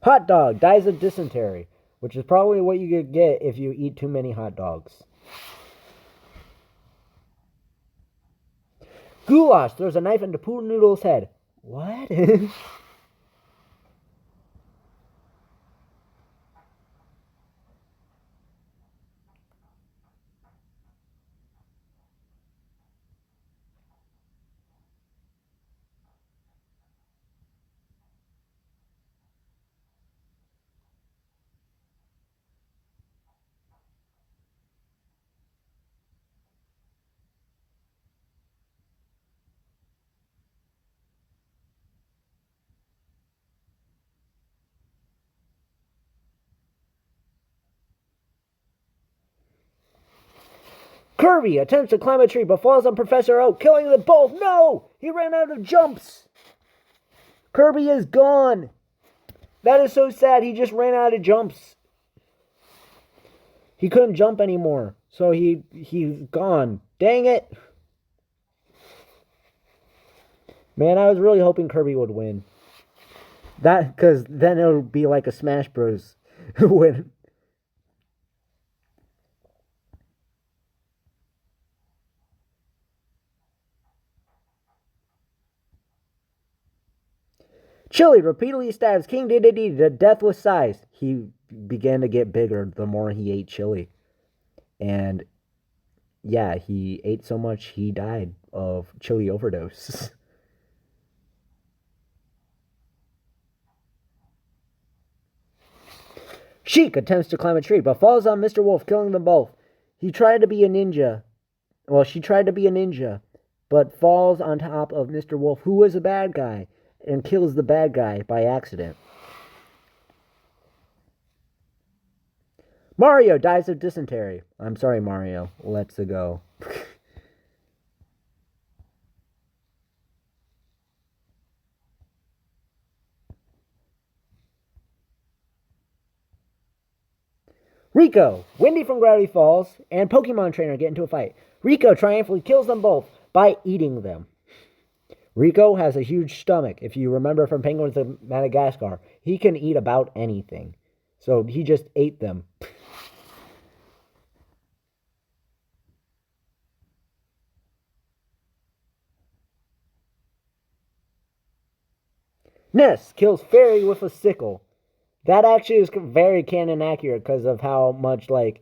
A: Hot dog dies of dysentery, which is probably what you could get if you eat too many hot dogs. Goulash throws a knife into Poo Noodle's head. What? Kirby attempts to climb a tree but falls on Professor Oak, killing them both. No! He ran out of jumps. Kirby is gone. That is so sad. He just ran out of jumps. He couldn't jump anymore. So he's gone. Dang it. Man, I was really hoping Kirby would win. That, because then it would be like a Smash Bros. Win. Chili repeatedly stabs King Dedede to death with size. He began to get bigger the more he ate chili. And yeah, he ate so much he died of chili overdose. Sheik attempts to climb a tree, but falls on Mr. Wolf, killing them both. He tried to be a ninja. Well, she tried to be a ninja, but falls on top of Mr. Wolf, who was a bad guy, and kills the bad guy by accident. Mario dies of dysentery. I'm sorry, Mario. Let's go. Rico, Wendy from Gravity Falls, and Pokemon Trainer get into a fight. Rico triumphantly kills them both by eating them. Rico has a huge stomach. If you remember from Penguins of Madagascar, he can eat about anything. So he just ate them. Ness kills Fairy with a sickle. That actually is very canon accurate because of how much, like,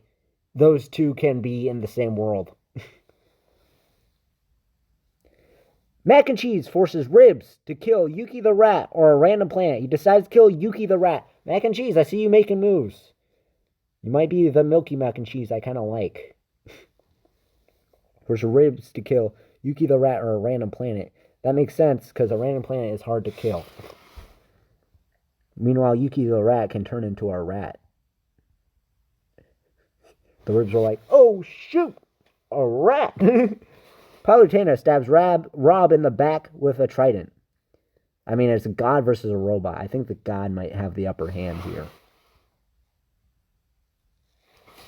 A: those two can be in the same world. Mac and Cheese forces Ribs to kill Yuki the Rat or a random planet. He decides to kill Yuki the Rat. Mac and Cheese, I see you making moves. You might be the Milky Mac and Cheese I kind of like. Forces Ribs to kill Yuki the Rat or a random planet. That makes sense because a random planet is hard to kill. Meanwhile, Yuki the Rat can turn into a rat. The Ribs are like, oh shoot, a rat. Palutena stabs Rob in the back with a trident. I mean, it's a god versus a robot. I think the god might have the upper hand here.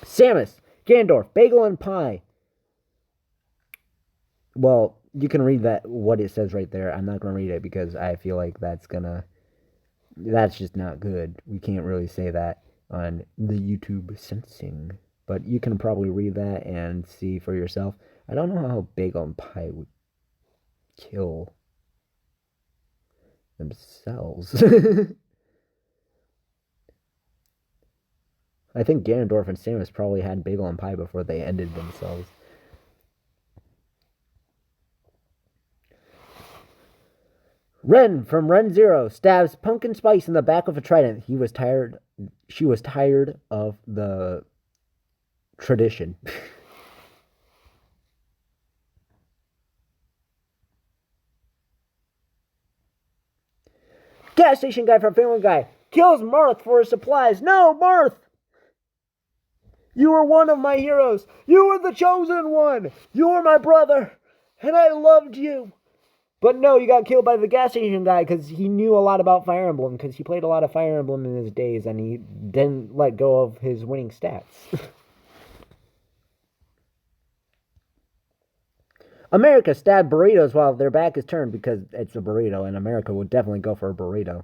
A: Samus, Ganondorf, Bagel and Pie. Well, you can read that, what it says right there. I'm not going to read it because I feel like that's just not good. We can't really say that on the YouTube censoring. But you can probably read that and see for yourself. I don't know how Bagel and Pie would kill themselves. I think Ganondorf and Samus probably had Bagel and Pie before they ended themselves. Ren from Ren Zero stabs Pumpkin Spice in the back with a trident. She was tired of the tradition. Gas station guy from Family Guy kills Marth for his supplies. No, Marth! You were one of my heroes. You were the chosen one. You were my brother. And I loved you. But no, you got killed by the gas station guy because he knew a lot about Fire Emblem because he played a lot of Fire Emblem in his days and he didn't let go of his winning stats. America stabbed burritos while their back is turned because it's a burrito, and America would definitely go for a burrito.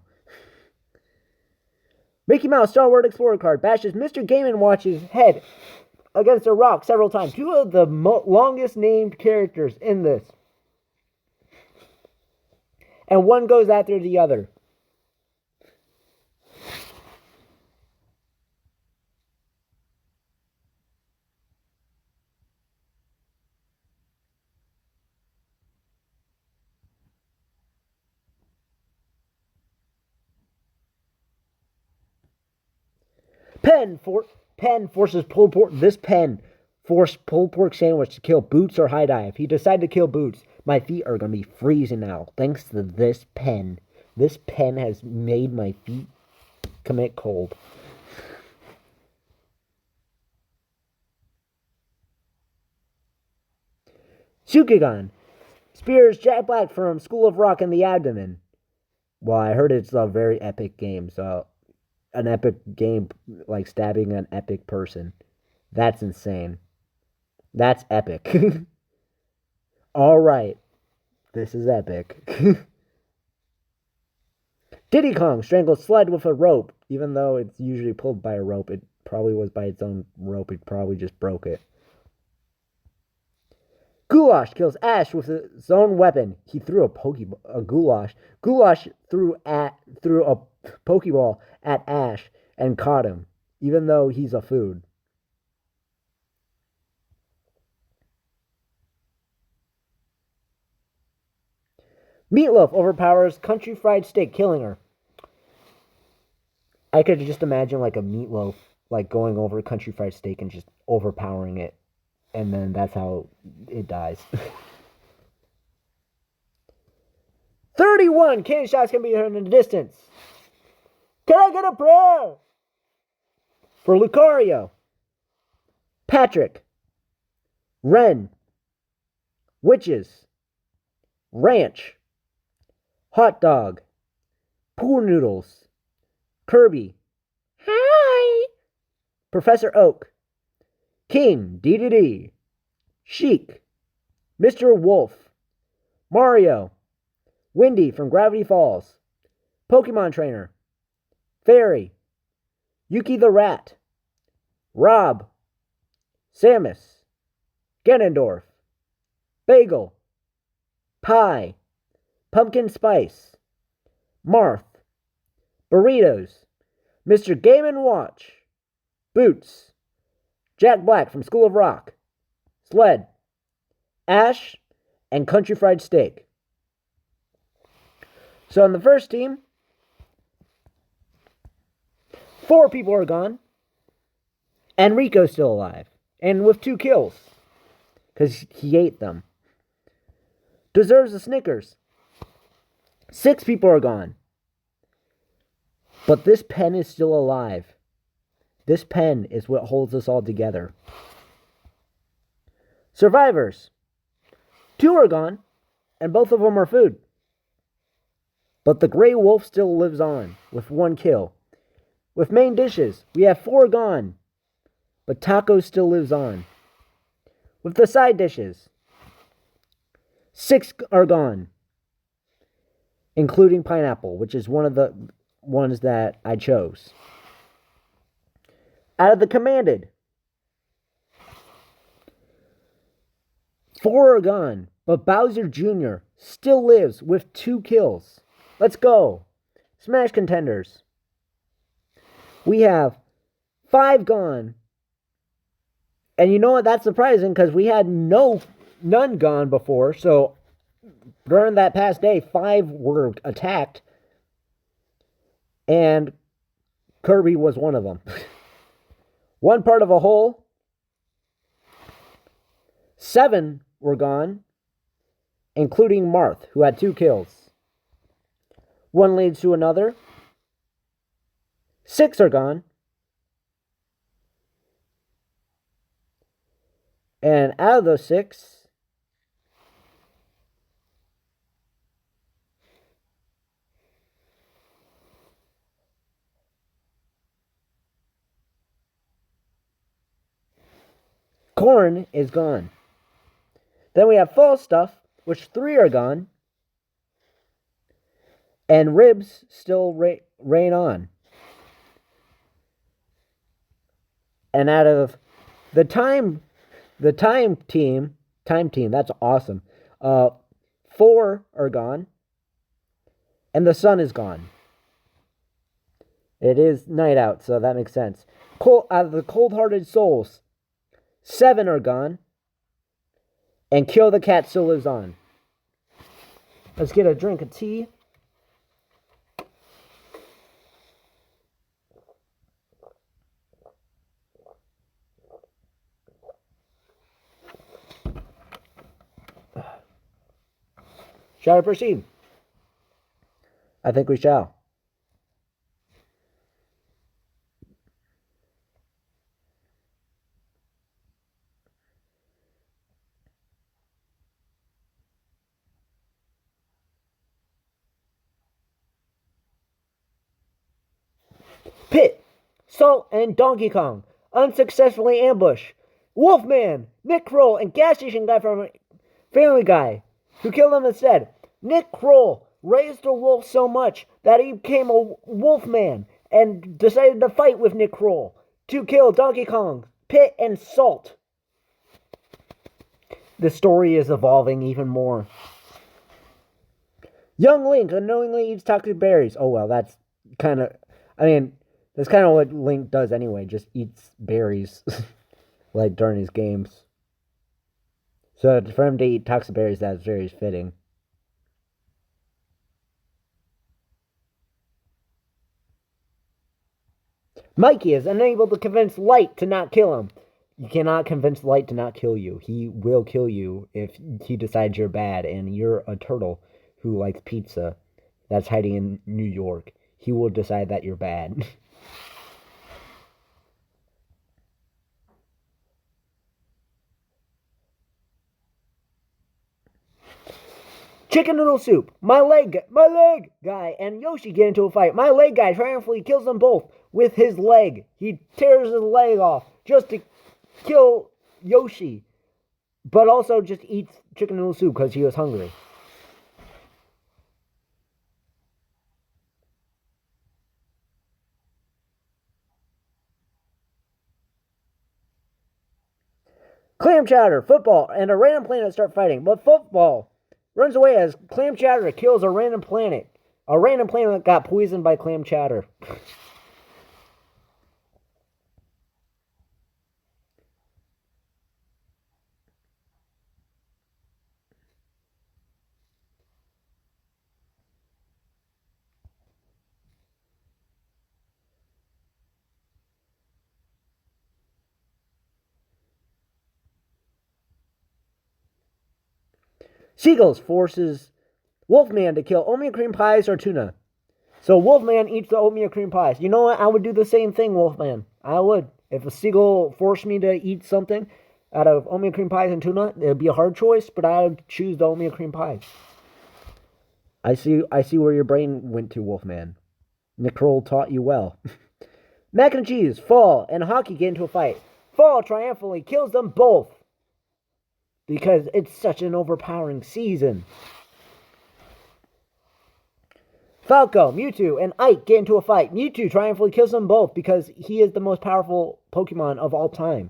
A: Mickey Mouse Star Wars Explorer card bashes Mr. Game & Watch's head against a rock several times. Two of the longest named characters in this. And one goes after the other. Pen forces pulled pork. This pen forced pulled pork sandwich to kill Boots or High Dive. He decided to kill Boots. My feet are gonna be freezing now thanks to this pen. This pen has made my feet commit cold. Sukigan spears Jack Black from School of Rock in the abdomen. Well, I heard it's a very epic game, so an epic game like stabbing an epic person. That's insane. That's epic. All right. This is epic. Diddy Kong strangled Sled with a rope. Even though it's usually pulled by a rope, it probably was by its own rope. It probably just broke it. Goulash kills Ash with his own weapon. He threw a goulash. Goulash threw a Pokeball at Ash and caught him, even though he's a food. Meatloaf overpowers Country Fried Steak, killing her. I could just imagine like a Meatloaf like going over Country Fried Steak and just overpowering it, and then that's how it dies. 31 cannon shots can be heard in the distance. Can I get a prayer? For Lucario, Patrick, Ren, Witches, Ranch, Hot Dog, Pool Noodles, Kirby, Hi, Professor Oak, King, DDD, Sheik, Mr. Wolf, Mario, Windy from Gravity Falls, Pokemon Trainer, Fairy, Yuki the Rat, Rob, Samus, Ganondorf, Bagel, Pie, Pumpkin Spice, Marth, Burritos, Mr. Game & Watch, Boots, Jack Black from School of Rock, Sled, Ash, and Country Fried Steak. So in the first team, 4 people are gone, and Rico's still alive, and with 2 kills, because he ate them. Deserves a Snickers. 6 people are gone, but this pen is still alive. This pen is what holds us all together. Survivors. 2 are gone, and both of them are food. But the Grey Wolf still lives on, with 1 kill. With main dishes, we have 4 gone, but Taco still lives on. With the side dishes, 6 are gone, including pineapple, which is one of the ones that I chose. Out of the commanded, 4 are gone, but Bowser Jr. still lives with 2 kills. Let's go. Smash contenders. We have 5 gone. And you know what? That's surprising because we had none gone before. So during that past day, 5 were attacked. And Kirby was one of them. 1 part of a whole. 7 were gone, including Marth, who had 2 kills. 1 leads to another. 6 are gone. And out of those 6, Corn is gone. Then we have Fall Stuff, which 3 are gone. And Ribs still reign on. And out of the time team, that's awesome. 4 are gone. And the sun is gone. It is night out, so that makes sense. Out of the Cold-Hearted Souls, 7 are gone. And Kill the Cat still lives on. Let's get a drink of tea. Shall we proceed? I think we shall. Pit, Salt, and Donkey Kong unsuccessfully ambush Wolfman, Nick Kroll, and gas station guy from Family Guy, who killed them instead. Nick Kroll raised the wolf so much that he became a wolfman and decided to fight with Nick Kroll to kill Donkey Kong, Pit, and Salt. The story is evolving even more. Young Link unknowingly eats toxic berries. Oh, well, that's kind of... that's kind of what Link does anyway. Just eats berries. Like, during his games. So, for him to eat toxic berries, that's very fitting. Mikey is unable to convince Light to not kill him. You cannot convince Light to not kill you. He will kill you if he decides you're bad and you're a turtle who likes pizza that's hiding in New York. He will decide that you're bad. Chicken noodle soup. My leg guy and Yoshi get into a fight. My leg guy triumphantly kills them both with his leg. He tears his leg off just to kill Yoshi, but also just eats chicken noodle soup because he was hungry. Clam Chowder, Football, and a random planet start fighting, but Football runs away as Clam Chowder kills a random planet. A random planet got poisoned by Clam Chowder. Seagulls forces Wolfman to kill oatmeal cream pies or tuna. So Wolfman eats the oatmeal cream pies. You know what? I would do the same thing, Wolfman. I would. If a seagull forced me to eat something out of oatmeal cream pies and tuna, it would be a hard choice, but I would choose the oatmeal cream pies. I see where your brain went to, Wolfman. Nick Kroll taught you well. Mac and Cheese, Fall, and Hockey get into a fight. Fall triumphantly kills them both because it's such an overpowering season. Falco, Mewtwo, and Ike get into a fight. Mewtwo triumphantly kills them both because he is the most powerful Pokemon of all time.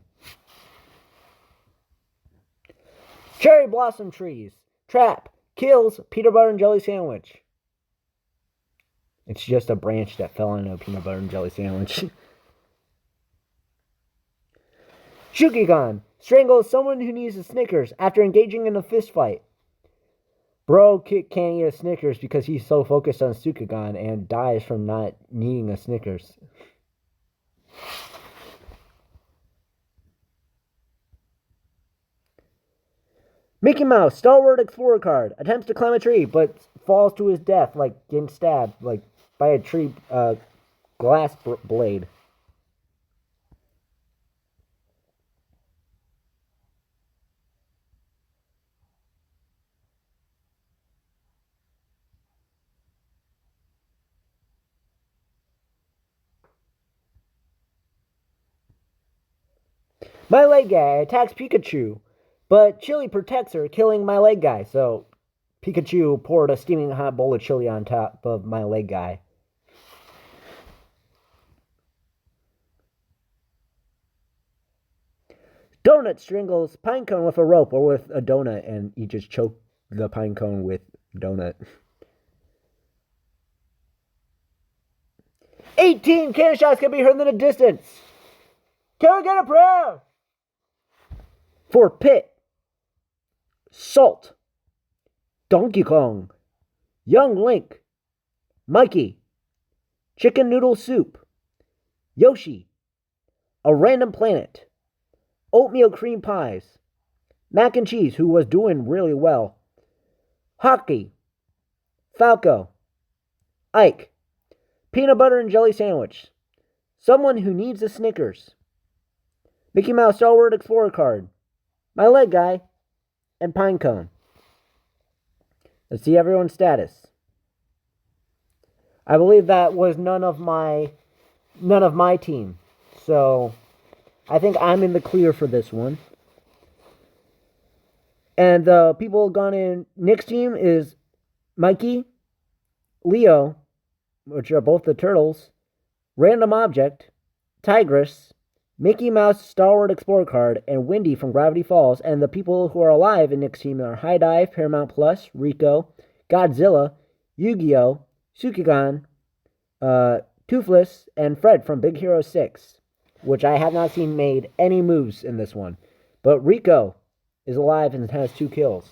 A: Cherry Blossom Trees, Trap, kills Peanut Butter and Jelly Sandwich. It's just a branch that fell on a peanut butter and jelly sandwich. Shukigan strangles someone who needs a Snickers after engaging in a fist fight. Bro can't eat a Snickers because he's so focused on Sukugan and dies from not needing a Snickers. Mickey Mouse, Stalwart Explorer card, attempts to climb a tree but falls to his death, like getting stabbed, like by a tree glass blade. My leg guy attacks Pikachu, but Chili protects her, killing my leg guy. So Pikachu poured a steaming hot bowl of chili on top of my leg guy. Donut strangles Pinecone with a rope or with a donut, and he just choked the Pinecone with donut. 18 cannon shots can be heard in the distance. Can we get a prayer? For Pit, Salt, Donkey Kong, Young Link, Mikey, Chicken Noodle Soup, Yoshi, A Random Planet, Oatmeal Cream Pies, Mac and Cheese, who was doing really well, Hockey, Falco, Ike, Peanut Butter and Jelly Sandwich, Someone Who Needs a Snickers, Mickey Mouse Stalwart Explorer card, My Leg Guy, and Pinecone. Let's see everyone's status. I believe that was none of my none of my team. So I think I'm in the clear for this one. And the people gone in Nick's team is Mikey, Leo, which are both the turtles, Random Object, Tigress, Mickey Mouse Star-Wars Explorer card, and Windy from Gravity Falls. And the people who are alive in Nick's team are High Dive, Paramount Plus, Rico, Godzilla, Yu-Gi-Oh!, Sukigan, Toothless, and Fred from Big Hero 6, which I have not seen made any moves in this one. But Rico is alive and has 2 kills.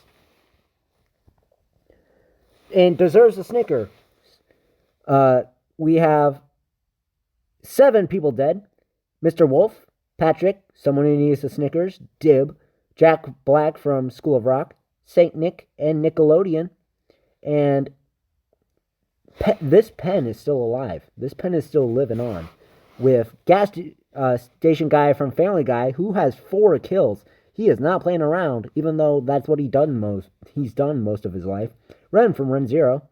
A: And deserves a snicker. We have 7 people dead. Mr. Wolf, Patrick, someone who needs the Snickers, Dib, Jack Black from School of Rock, Saint Nick, and Nickelodeon. And this pen is still alive. This pen is still living on. With gas station guy from Family Guy, who has 4 kills. He is not playing around, even though that's what he's done most of his life. Ren from Ren Zero.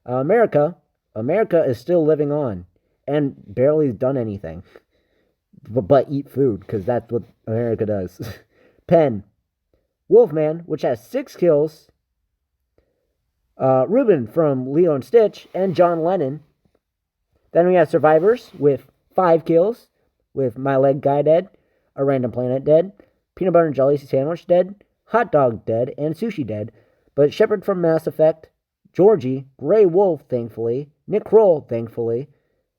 A: America is still living on and barely done anything but eat food, because that's what America does. Pen, Wolfman, which has 6 kills. Ruben from Leo and Stitch, and John Lennon. Then we have Survivors with 5 kills, with My Leg Guy dead, A Random Planet dead, Peanut Butter and Jelly Sandwich dead, Hot Dog dead, and Sushi dead. But Shepard from Mass Effect, Georgie, Grey Wolf, thankfully, Nick Kroll, thankfully,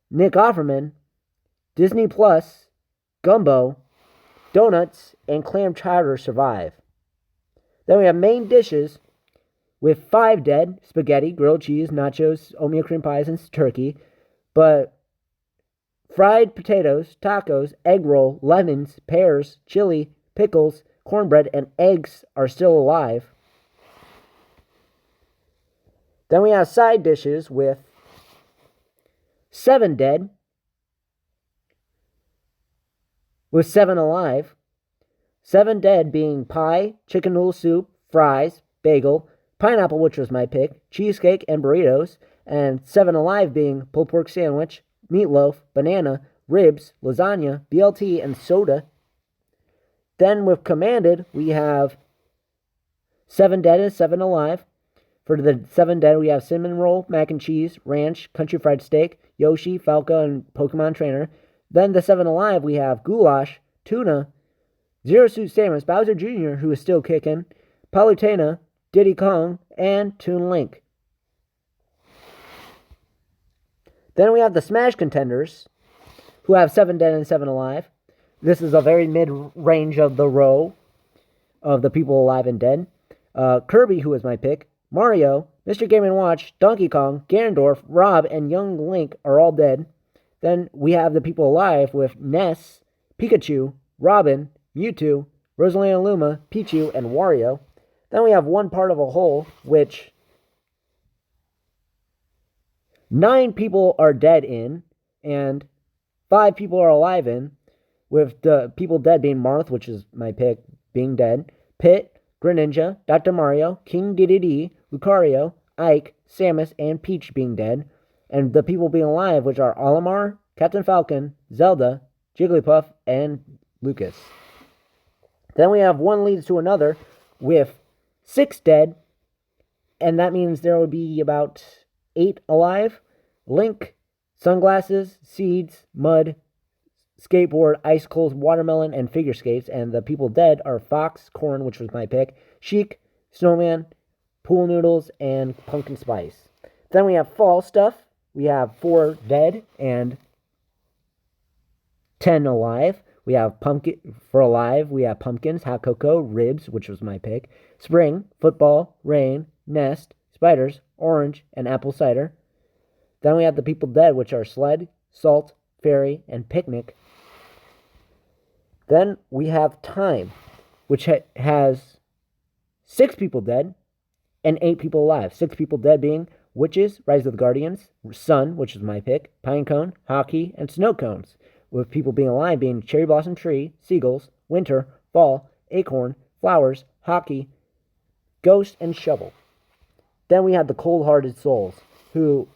A: Nick Offerman, Disney Plus, Gumbo, Donuts, and Clam Chowder survive. Then we have main dishes with 5 dead: spaghetti, grilled cheese, nachos, oatmeal cream pies, and turkey. But fried potatoes, tacos, egg roll, lemons, pears, chili, pickles, cornbread, and eggs are still alive. Then we have side dishes with 7 dead, with 7 alive. 7 dead being pie, chicken noodle soup, fries, bagel, pineapple, which was my pick, cheesecake, and burritos. And 7 alive being pulled pork sandwich, meatloaf, banana, ribs, lasagna, BLT, and soda. Then with Commanded, we have 7 dead and 7 alive. For the 7 dead, we have cinnamon roll, mac and cheese, ranch, country fried steak, Yoshi, Falco, and Pokemon Trainer. Then the 7 alive, we have goulash, tuna, Zero Suit Samus, Bowser Jr., who is still kicking, Palutena, Diddy Kong, and Toon Link. Then we have the Smash contenders, who have 7 dead and 7 alive. This is a very mid-range of the row of the people alive and dead. Kirby, who is my pick, Mario, Mr. Game & Watch, Donkey Kong, Ganondorf, Rob, and Young Link are all dead. Then we have the people alive with Ness, Pikachu, Robin, Mewtwo, Rosalina Luma, Pichu, and Wario. Then we have one part of a whole, which 9 people are dead in, and 5 people are alive in, with the people dead being Marth, which is my pick, being dead, Pit, Greninja, Dr. Mario, King Dedede, Lucario, Ike, Samus, and Peach being dead, and the people being alive, which are Olimar, Captain Falcon, Zelda, Jigglypuff, and Lucas. Then we have one leads to another, with 6 dead, and that means there would be about 8 alive. Link, sunglasses, seeds, mud, skateboard, icicles, watermelon, and figure skates. And the people dead are Fox, Corn, which was my pick, Sheik, Snowman, Pool Noodles, and Pumpkin Spice. Then we have fall stuff. We have 4 dead and 10 alive. We have pumpkin for alive. We have pumpkins, hot cocoa, ribs, which was my pick, spring, football, rain, nest, spiders, orange, and apple cider. Then we have the people dead, which are sled, salt, fairy, and picnic. Then we have time, which has 6 people dead and 8 people alive. 6 people dead being witches, Rise of the Guardians, sun, which is my pick, pine cone, hockey, and snow cones. With people being alive being cherry blossom tree, seagulls, winter, fall, acorn, flowers, hockey, ghost, and shovel. Then we have the cold-hearted souls, who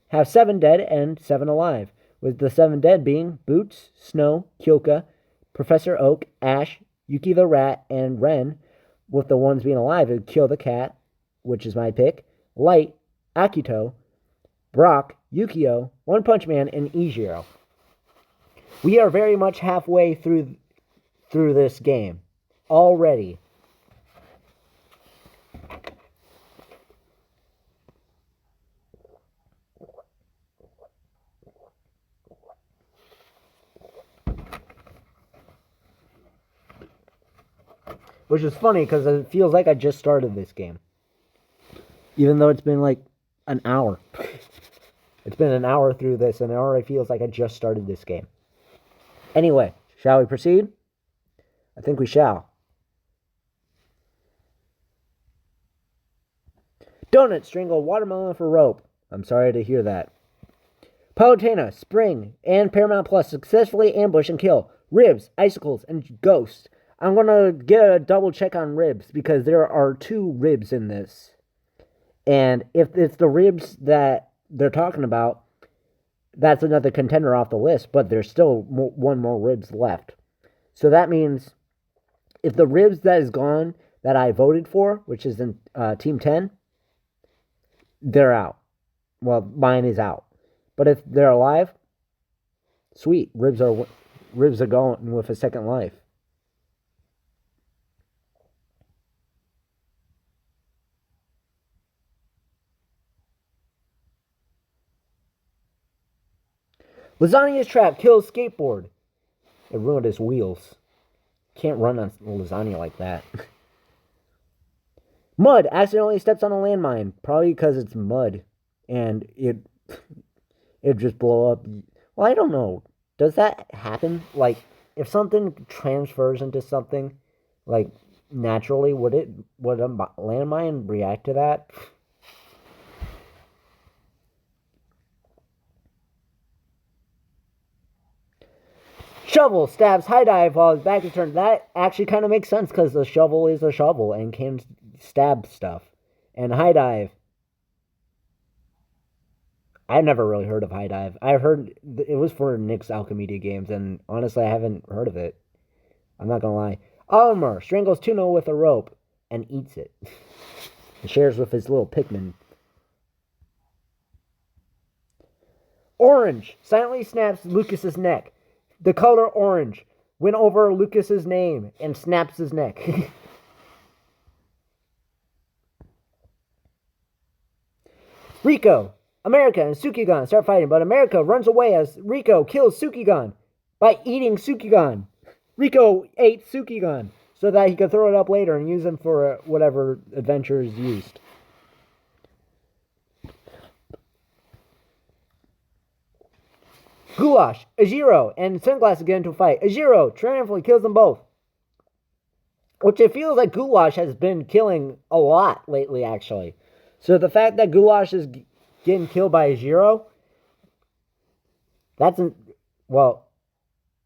A: have 7 dead and 7 alive, with the 7 dead being Boots, Snow, Kyoka, Professor Oak, Ash, Yuki the Rat, and Ren, with the ones being alive who Kill the Cat, which is my pick, Light, Akito, Brock, Yukio, One Punch Man, and Ijiro. We are very much halfway through this game already. Which is funny because it feels like I just started this game. Even though it's been like an hour. It's been an hour through this and it already feels like I just started this game. Anyway, shall we proceed? I think we shall. Donut strangle watermelon for rope. I'm sorry to hear that. Palutena, Spring, and Paramount Plus successfully ambush and kill Ribs, Icicles, and Ghost. I'm going to get a double check on Ribs because there are 2 Ribs in this. And if it's the Ribs that they're talking about, that's another contender off the list, but there's still 1 more Ribs left. So that means if the Ribs that is gone that I voted for, which is in Team 10, they're out. Well, mine is out. But if they're alive, sweet. Ribs are going with a second life. Lasagna's trap kills skateboard. It ruined his wheels. Can't run on lasagna like that. Mud accidentally steps on a landmine. Probably because it's mud. And it just blow up. Well, I don't know. Does that happen? Like, if something transfers into something, like, naturally, would a landmine react to that? Shovel stabs High Dive while his back is turned. That actually kind of makes sense because the shovel is a shovel and can stab stuff. And High Dive, I've never really heard of High Dive. I've heard it was for Nick's Alchemediagames, and honestly, I haven't heard of it. I'm not gonna lie. Oliver strangles Tuna with a rope and eats it. And shares with his little Pikmin. Orange silently snaps Lucas's neck. The color orange went over Lucas's name and snaps his neck. Rico, America, and Sukigan start fighting, but America runs away as Rico kills Sukigan by eating Sukigan. Rico ate Sukigan so that he could throw it up later and use them for whatever adventure is used. Goulash, Ajiro, and Sunglasses get into a fight. Ajiro triumphantly kills them both. Which it feels like Goulash has been killing a lot lately, actually. So the fact that Goulash is getting killed by Ajiro, well,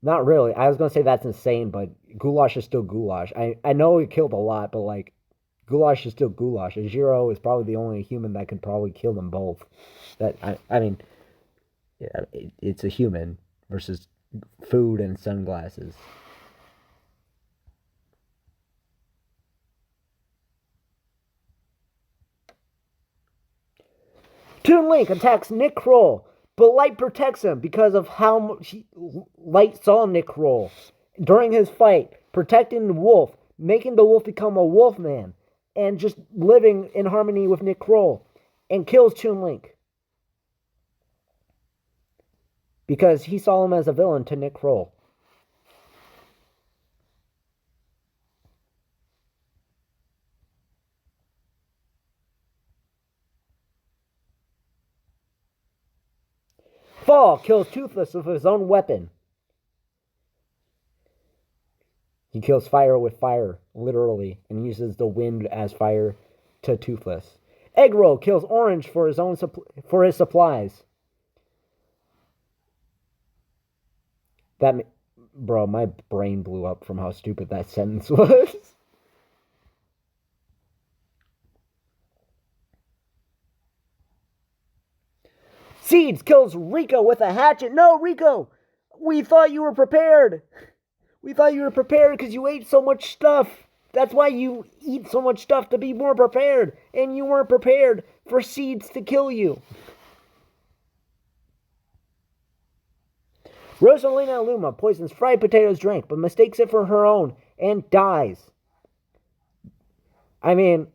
A: not really. I was going to say that's insane, but Goulash is still Goulash. I know he killed a lot, but, like, Goulash is still Goulash. Ajiro is probably the only human that could probably kill them both. I mean... Yeah, it's a human versus food and sunglasses. Toon Link attacks Nick Kroll, but Light protects him because of how much Light saw Nick Kroll during his fight, protecting the wolf, making the wolf become a wolf man, and just living in harmony with Nick Kroll, and kills Toon Link. Because he saw him as a villain to Nick Kroll. Fall kills Toothless with his own weapon. He kills fire with fire, literally, and uses the wind as fire to Toothless. Eggroll kills Orange for his supplies. Bro, my brain blew up from how stupid that sentence was. Seeds kills Rico with a hatchet. No, Rico! We thought you were prepared. We thought you were prepared because you ate so much stuff. That's why you eat so much stuff, to be more prepared. And you weren't prepared for Seeds to kill you. Rosalina Luma poisons Fried Potato's drink, but mistakes it for her own and dies. I mean,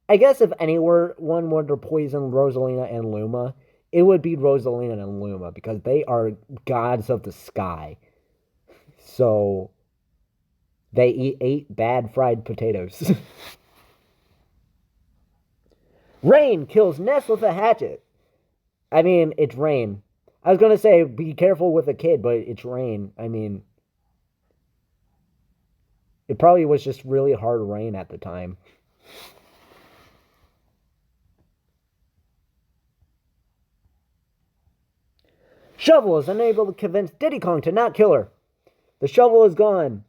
A: I guess if anyone were to poison Rosalina and Luma, it would be Rosalina and Luma, because they are gods of the sky. So, they ate bad fried potatoes. Rain kills Ness with a hatchet. I mean, it's Rain. I was going to say, be careful with a kid, but it's Rain. I mean, it probably was just really hard rain at the time. Shovel is unable to convince Diddy Kong to not kill her. The shovel is gone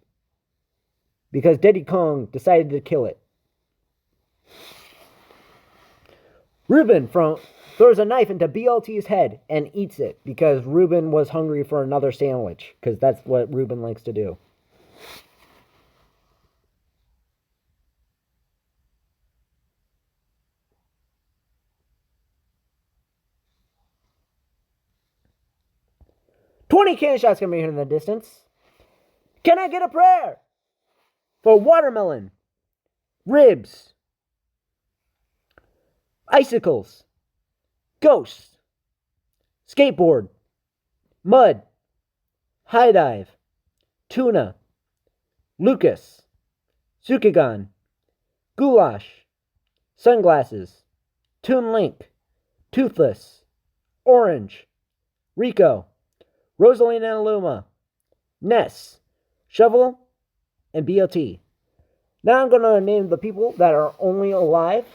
A: because Diddy Kong decided to kill it. Ruben throws a knife into BLT's head and eats it because Ruben was hungry for another sandwich, because that's what Ruben likes to do. "20 cannon shots can be heard in the distance. Can I get a prayer? For watermelon, ribs, icicles, ghosts, skateboard, mud, high dive, tuna, Lucas, Sukigan, goulash, sunglasses, Toon Link, Toothless, Orange, Rico, Rosalina and Luma, Ness, Shovel, and BLT. Now I'm going to name the people that are only alive.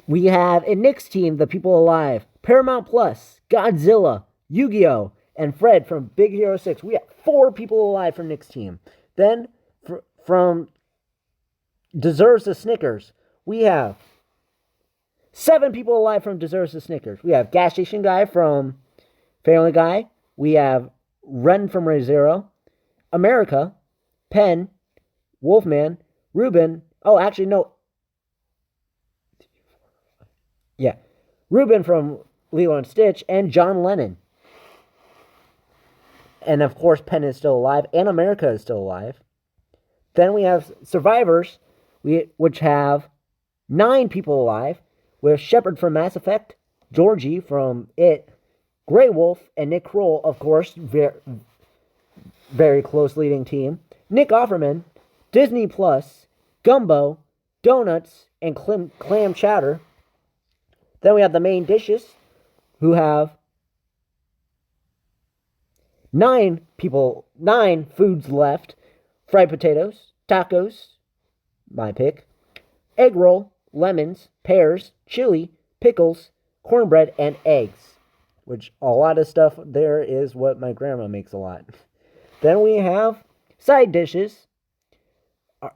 A: We have in Nick's team the people alive: Paramount Plus, Godzilla, Yu-Gi-Oh!, and Fred from Big Hero 6. We have 4 people alive from Nick's team. Then from Deserves the Snickers, we have 7 people alive from Deserves the Snickers. We have Gas Station Guy from Family Guy. We have Ren from ReZero, America, Penn, Wolfman, Ruben. Oh, actually, no. Yeah. Ruben from Lilo and Stitch, and John Lennon. And of course, Penn is still alive, and America is still alive. Then we have Survivors, which have 9 people alive, with Shepard from Mass Effect, Georgie from It, Grey Wolf, and Nick Kroll, of course, very close leading team, Nick Offerman, Disney Plus, Gumbo, Donuts, and Clam Chowder. Then we have the main dishes, who have 9 foods left: fried potatoes, tacos, my pick, egg roll, lemons, pears, chili, pickles, cornbread, and eggs. Which a lot of stuff there is what my grandma makes a lot. Then we have side dishes.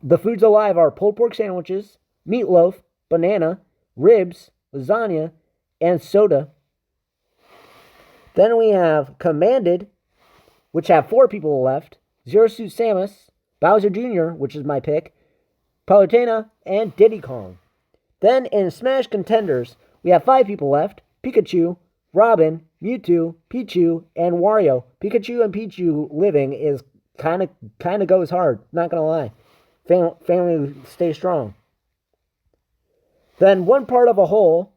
A: The foods alive are pulled pork sandwiches, meatloaf, banana, ribs, lasagna, and soda. Then we have Commanded, which have 4 people left: Zero Suit Samus, Bowser Jr., which is my pick, Palutena, and Diddy Kong. Then in Smash Contenders, we have 5 people left: Pikachu, Robin, Mewtwo, Pichu, and Wario. Pikachu and Pichu living is kind of goes hard, not gonna lie. Family stay strong. Then one part of a whole,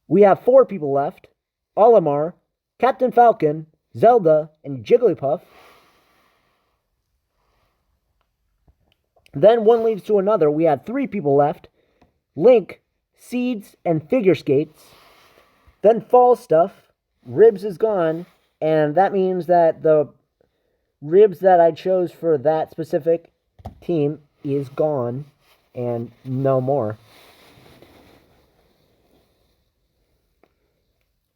A: we have 4 people left: Olimar, Captain Falcon, Zelda, and Jigglypuff. Then one leads to another. We have 3 people left: Link, Seeds, and Figure Skates. Then fall stuff. Ribs is gone, and that means that the ribs that I chose for that specific team is gone and no more.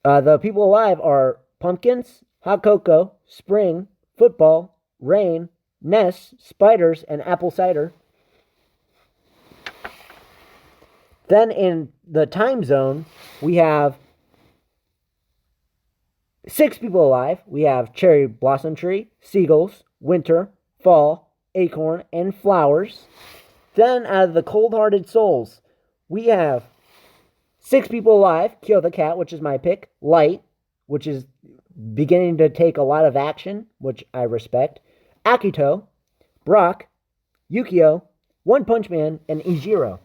A: The people alive are Pumpkins, Hot Cocoa, Spring, Football, Rain, Ness, Spiders, and Apple Cider. Then in the time zone, we have 6 people alive. We have cherry blossom tree, seagulls, winter, fall, acorn, and flowers. Then out of the cold-hearted souls, we have 6 people alive. Kyo the cat, which is my pick. Light, which is beginning to take a lot of action, which I respect. Akito, Brock, Yukio, One Punch Man, and Ijiro.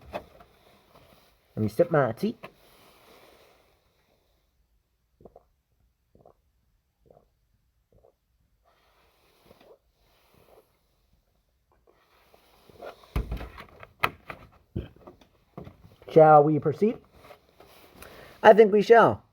A: Let me sip my tea. Shall we proceed? I think we shall.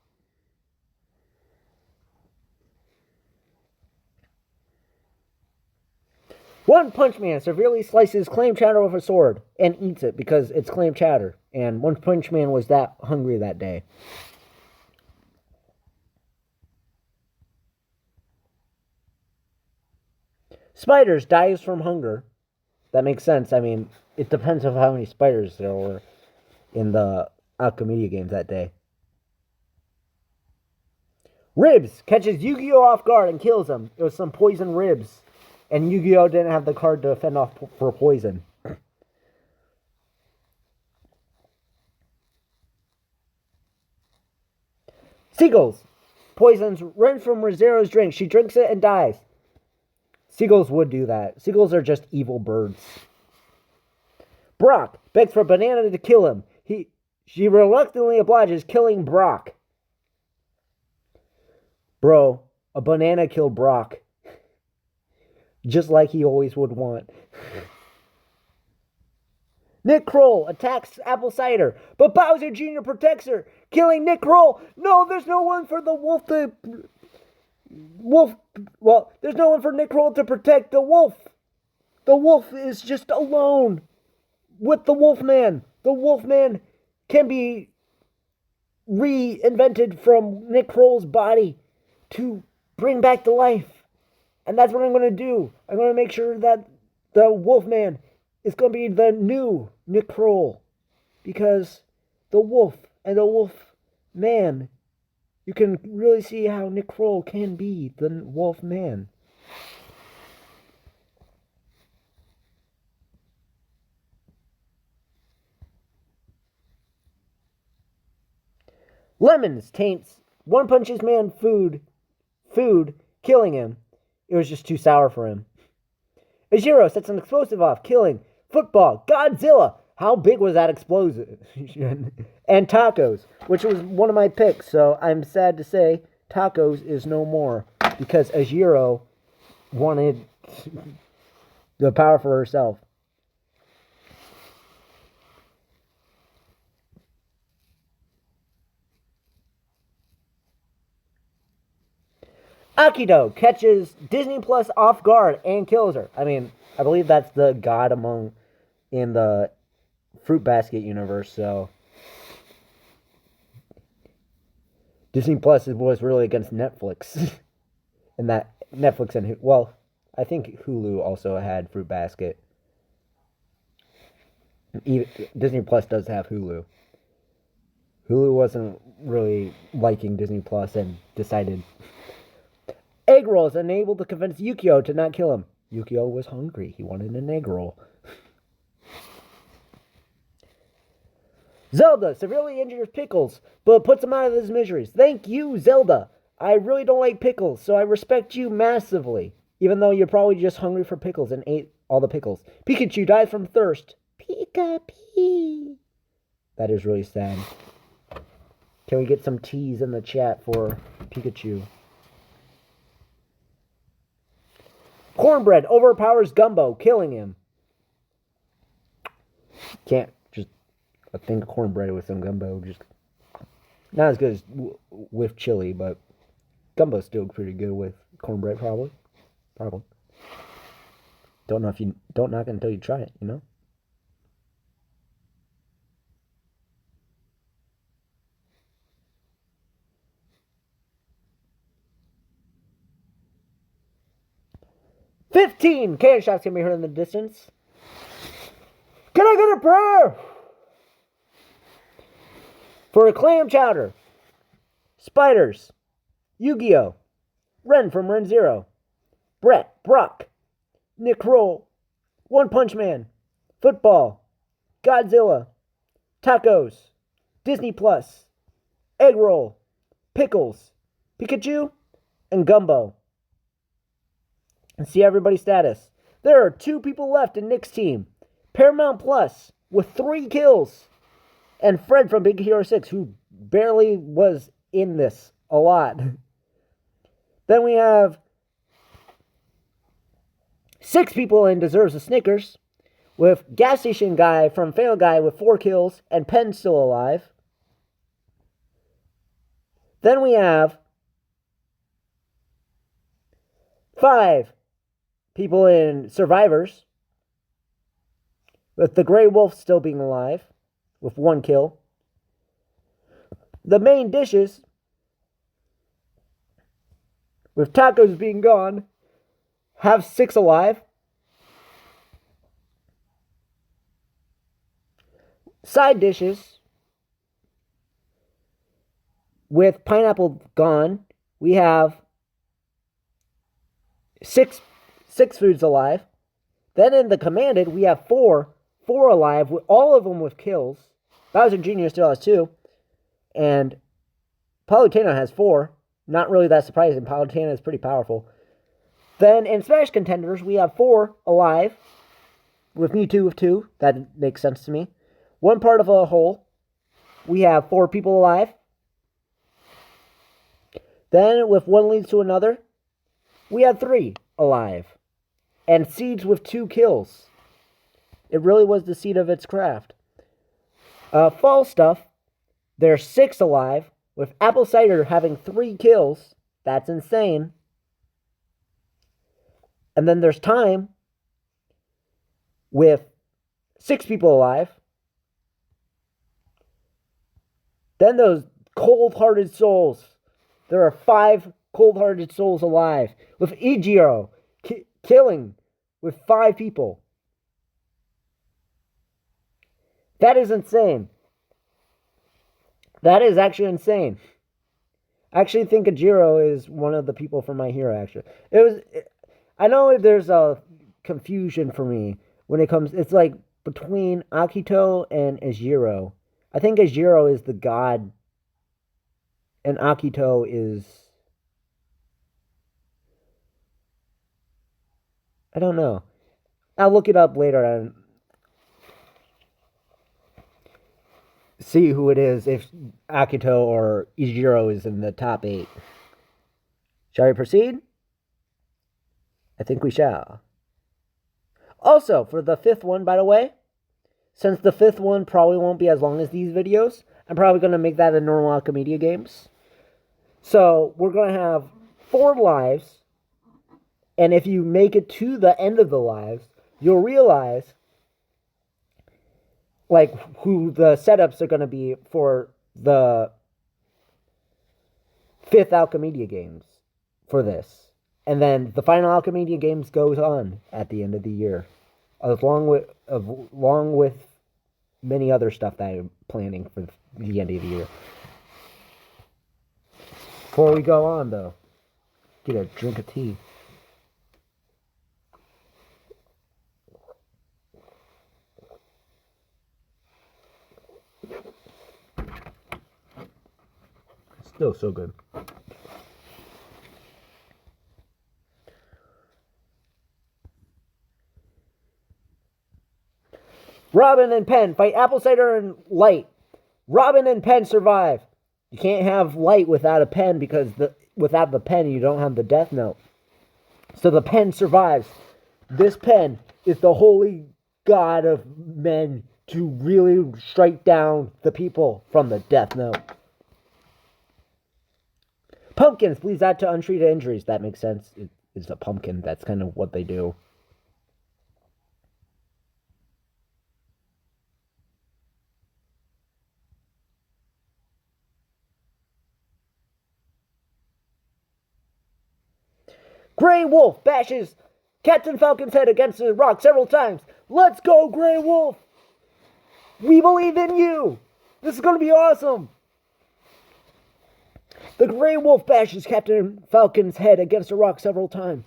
A: One Punch Man severely slices clam chowder with a sword and eats it because it's clam chowder. And One Punch Man was that hungry that day. Spiders dies from hunger. That makes sense. I mean, it depends on how many spiders there were in the Alchemediagames that day. Ribs catches Yu-Gi-Oh off guard and kills him. It was some poison ribs. And Yu-Gi-Oh didn't have the card to fend off for poison. Seagulls. Poisons Ren from Rozero's drink. She drinks it and dies. Seagulls would do that. Seagulls are just evil birds. Brock begs for a banana to kill him. She reluctantly obliges, killing Brock. Bro, a banana killed Brock. Just like he always would want. Nick Kroll attacks Apple Cider, but Bowser Jr. protects her, killing Nick Kroll. No, there's no one for the wolf to... there's no one for Nick Kroll to protect the wolf. The wolf is just alone with the Wolfman. The Wolfman can be reinvented from Nick Kroll's body to bring back to life. And that's what I'm going to do. I'm going to make sure that the Wolfman is going to be the new Nick Kroll. Because the wolf and the Wolfman, you can really see how Nick Kroll can be the Wolfman. Lemons taints One Punch Man food, killing him. It was just too sour for him. Ijiro sets an explosive off, killing Football, Godzilla. How big was that explosion? And Tacos, which was one of my picks. So I'm sad to say Tacos is no more because Ijiro wanted the power for herself. Akito catches Disney Plus off guard and kills her. I mean, I believe that's the god in the Fruit Basket universe, so Disney Plus was really against Netflix. And that Netflix and I think Hulu also had Fruit Basket. Disney Plus does have Hulu. Hulu wasn't really liking Disney Plus and decided egg roll is unable to convince Yukio to not kill him. Yukio was hungry. He wanted an egg roll. Zelda severely injures Pickles, but puts him out of his miseries. Thank you, Zelda. I really don't like pickles, so I respect you massively. Even though you're probably just hungry for pickles and ate all the pickles. Pikachu dies from thirst. Pika-pee. That is really sad. Can we get some teas in the chat for Pikachu? Cornbread overpowers Gumbo, killing him. Can't just a thing of cornbread with some gumbo. Just not as good as with chili, but gumbo's still pretty good with cornbread, probably. Don't know if you don't knock it until you try it, you know? $15 cannon shots can be heard in the distance. Can I get a prayer? For a clam chowder, Spiders, Yu-Gi-Oh!, Ren from Ren Zero, Brett, Brock, Nick Roll, One Punch Man, Football, Godzilla, Tacos, Disney Plus, Egg Roll, Pickles, Pikachu, and Gumbo. And see everybody's status. There are 2 people left in Nick's team. Paramount Plus with 3 kills. And Fred from Big Hero 6, who barely was in this a lot. Then we have 6 people in Deserves a Snickers, with Gas Station Guy from Fail Guy with 4 kills, and Penn still alive. Then we have 5 people in Survivors, with the Grey Wolf still being alive, with 1 kill. The Main Dishes, with Tacos being gone, have 6 alive. Side Dishes, with Pineapple gone, we have 6 foods alive. Then in the Commanded, we have 4 alive, with all of them with kills. Bowser Jr. still has 2. And Palutena has 4. Not really that surprising. Palutena is pretty powerful. Then in Smash Contenders, we have 4 alive, with Mewtwo with 2. That makes sense to me. One part of a whole. We have 4 people alive. Then with One Leads to Another, we have 3 alive. And Seeds with 2 kills. It really was the seed of its craft. Fall Stuff, there's 6 alive, with Apple Cider having 3 kills. That's insane. And then there's Time, with 6 people alive. Then those Cold-Hearted Souls. There are 5 Cold-Hearted Souls alive, with Ijiro killing with 5 people. That is insane. That is actually insane. I actually think Ijiro is one of the people from My Hero, actually. I know there's a confusion for me when it comes... It's like between Akito and Ijiro. I think Ijiro is the god, and Akito is... I don't know. I'll look it up later and see who it is, if Akito or Ijiro is in the top 8. Shall we proceed? I think we shall. Also, for the 5th one, by the way, since the 5th one probably won't be as long as these videos, I'm probably going to make that a normal Alchemediagames. So, we're going to have 4 lives, and if you make it to the end of the lives, you'll realize like who the setups are going to be for the 5th Alchemediagames for this. And then the final Alchemediagames goes on at the end of the year, along with many other stuff that I'm planning for the end of the year. Before we go on, though, get a drink of tea. Still so good. Robin and Penn fight Apple Cider and Light. Robin and Penn survive. You can't have Light without a pen, because without the pen you don't have the Death Note. So the pen survives. This pen is the holy god of men to really strike down the people from the Death Note. Pumpkins bleeds out to untreated injuries. That makes sense. It's a pumpkin. That's kind of what they do. Grey Wolf bashes Captain Falcon's head against the rock several times. Let's go, Grey Wolf! We believe in you! This is going to be awesome! The gray wolf bashes Captain Falcon's head against a rock several times.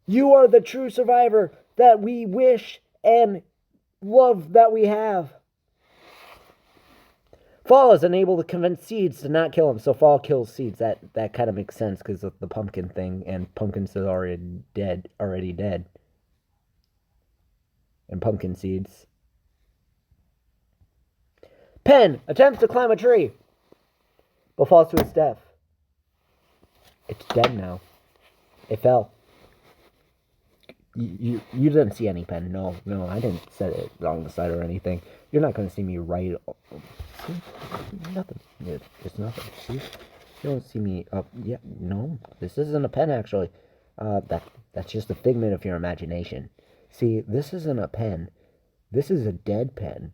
A: You are the true survivor that we wish and love that we have. Fall is unable to convince Seeds to not kill him, so Fall kills Seeds. That kind of makes sense because of the pumpkin thing, and Pumpkin's already dead. And Pumpkin Seeds. Pen attempts to climb a tree, but falls to its death. It's dead now. It fell. You didn't see any pen. No, I didn't set it on the side or anything. You're not going to see me write. See? Nothing. It's nothing. See? You don't see me up. Yeah, no. This isn't a pen, actually. That's just a figment of your imagination. See, this isn't a pen. This is a dead pen.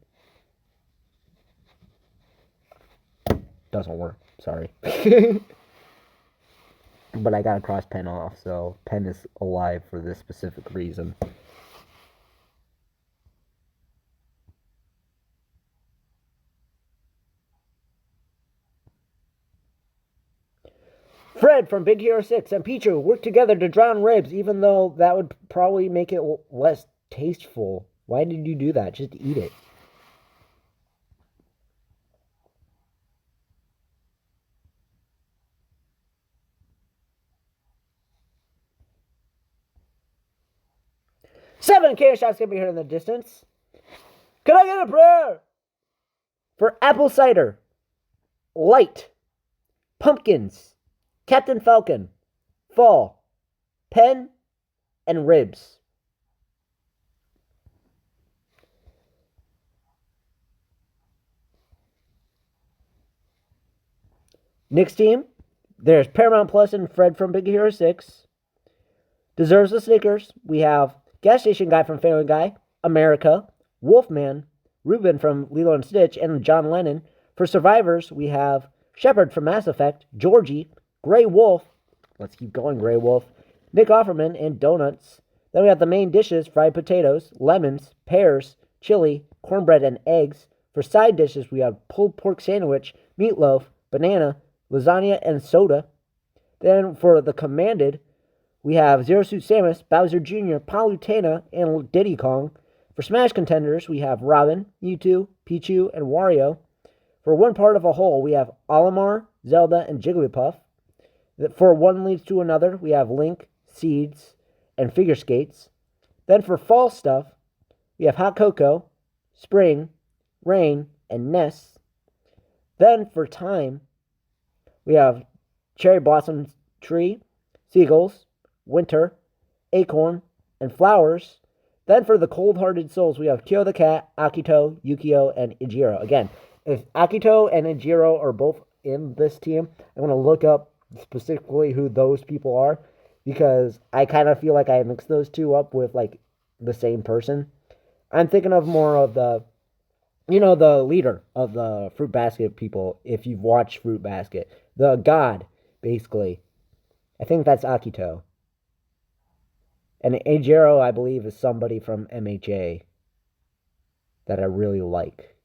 A: Doesn't work. Sorry. But I got a cross pen off, so pen is alive for this specific reason. Fred from Big Hero 6 and Pichu work together to drown ribs, even though that would probably make it less tasteful. Why did you do that? Just eat it. Seven chaos shots can be heard in the distance. Can I get a prayer? For apple cider, light, pumpkins, Captain Falcon, fall, pen, and ribs. Nick's team, there's Paramount Plus and Fred from Big Hero 6. Deserves the Snickers. We have Gas Station Guy from Family Guy, America, Wolfman, Ruben from Lilo and Stitch, and John Lennon. For survivors, we have Shepard from Mass Effect, Georgie, Grey Wolf, let's keep going, Grey Wolf, Nick Offerman, and Donuts. Then we have the main dishes, fried potatoes, lemons, pears, chili, cornbread, and eggs. For side dishes, we have pulled pork sandwich, meatloaf, banana, lasagna, and soda. Then for the commanded, we have Zero Suit Samus, Bowser Jr., Palutena, and Diddy Kong. For Smash contenders, we have Robin, Mewtwo, Pichu, and Wario. For one part of a whole, we have Olimar, Zelda, and Jigglypuff. For one leads to another, we have Link, Seeds, and Figure Skates. Then for fall stuff, we have Hot Cocoa, Spring, Rain, and Ness. Then for time, we have Cherry Blossom Tree, Seagulls, Winter, Acorn, and Flowers. Then for the cold-hearted souls, we have Kyo the Cat, Akito, Yukio, and Ijiro. Again, if Akito and Ijiro are both in this team, I'm going to look up specifically who those people are, because I kind of feel like I mixed those two up with, like, the same person. I'm thinking of more of the, the leader of the Fruit Basket people, if you've watched Fruit Basket. The god, basically. I think that's Akito. And Eijiro, I believe, is somebody from MHA that I really like.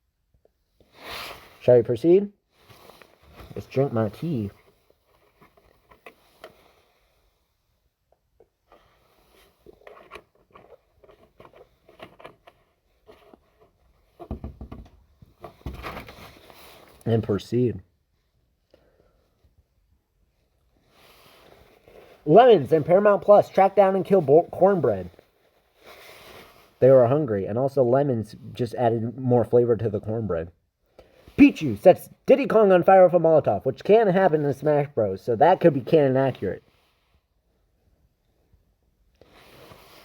A: Shall we proceed? Let's drink my tea. And proceed. Lemons and Paramount Plus track down and kill cornbread. They were hungry, and also lemons just added more flavor to the cornbread. Pichu sets Diddy Kong on fire with a Molotov, which can happen in Smash Bros, so that could be canon accurate.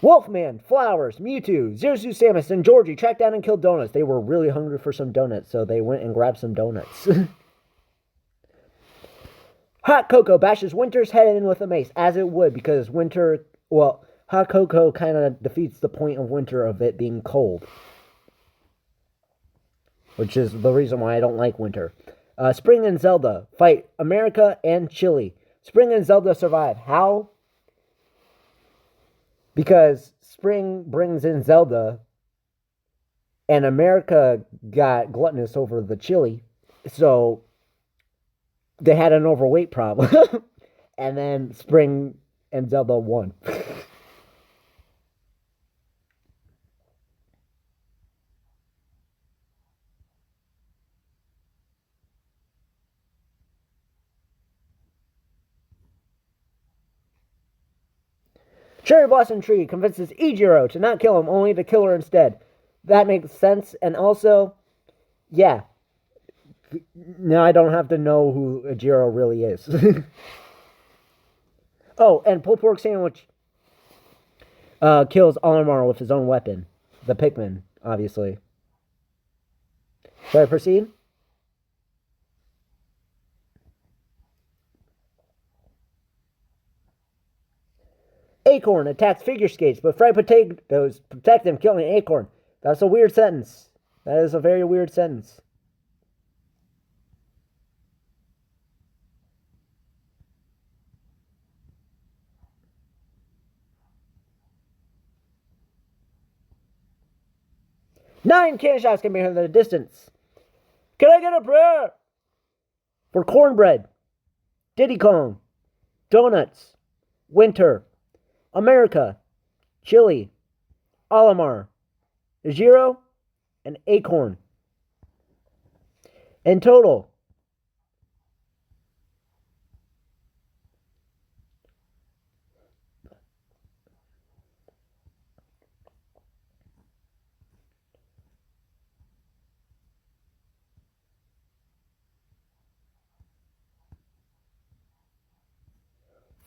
A: Wolfman, Flowers, Mewtwo, Zero Suit Samus, and Georgie track down and kill donuts. They were really hungry for some donuts, so they went and grabbed some donuts. Hot Cocoa bashes Winter's head in with a mace, as it would, because Hot Cocoa kind of defeats the point of Winter of it being cold. Which is the reason why I don't like Winter. Spring and Zelda fight America and Chile. Spring and Zelda survive. How? Because Spring brings in Zelda, and America got gluttonous over the chili, so they had an overweight problem. And then Spring and Zelda won. Cherry Blossom Tree convinces Ijiro to not kill him, only to kill her instead. That makes sense. And also, yeah. Now I don't have to know who Ijiro really is. Oh, and Pulled Pork Sandwich kills Olimar with his own weapon. The Pikmin, obviously. Shall I proceed? Acorn attacks figure skates, but fried potatoes protect them, killing Acorn. That's a weird sentence. That is a very weird sentence. Nine cannon shots can be heard in the distance. Can I get a prayer? For cornbread, Diddy Kong, donuts, winter, America, chili, Olimar, Ijiro, and Acorn. In total,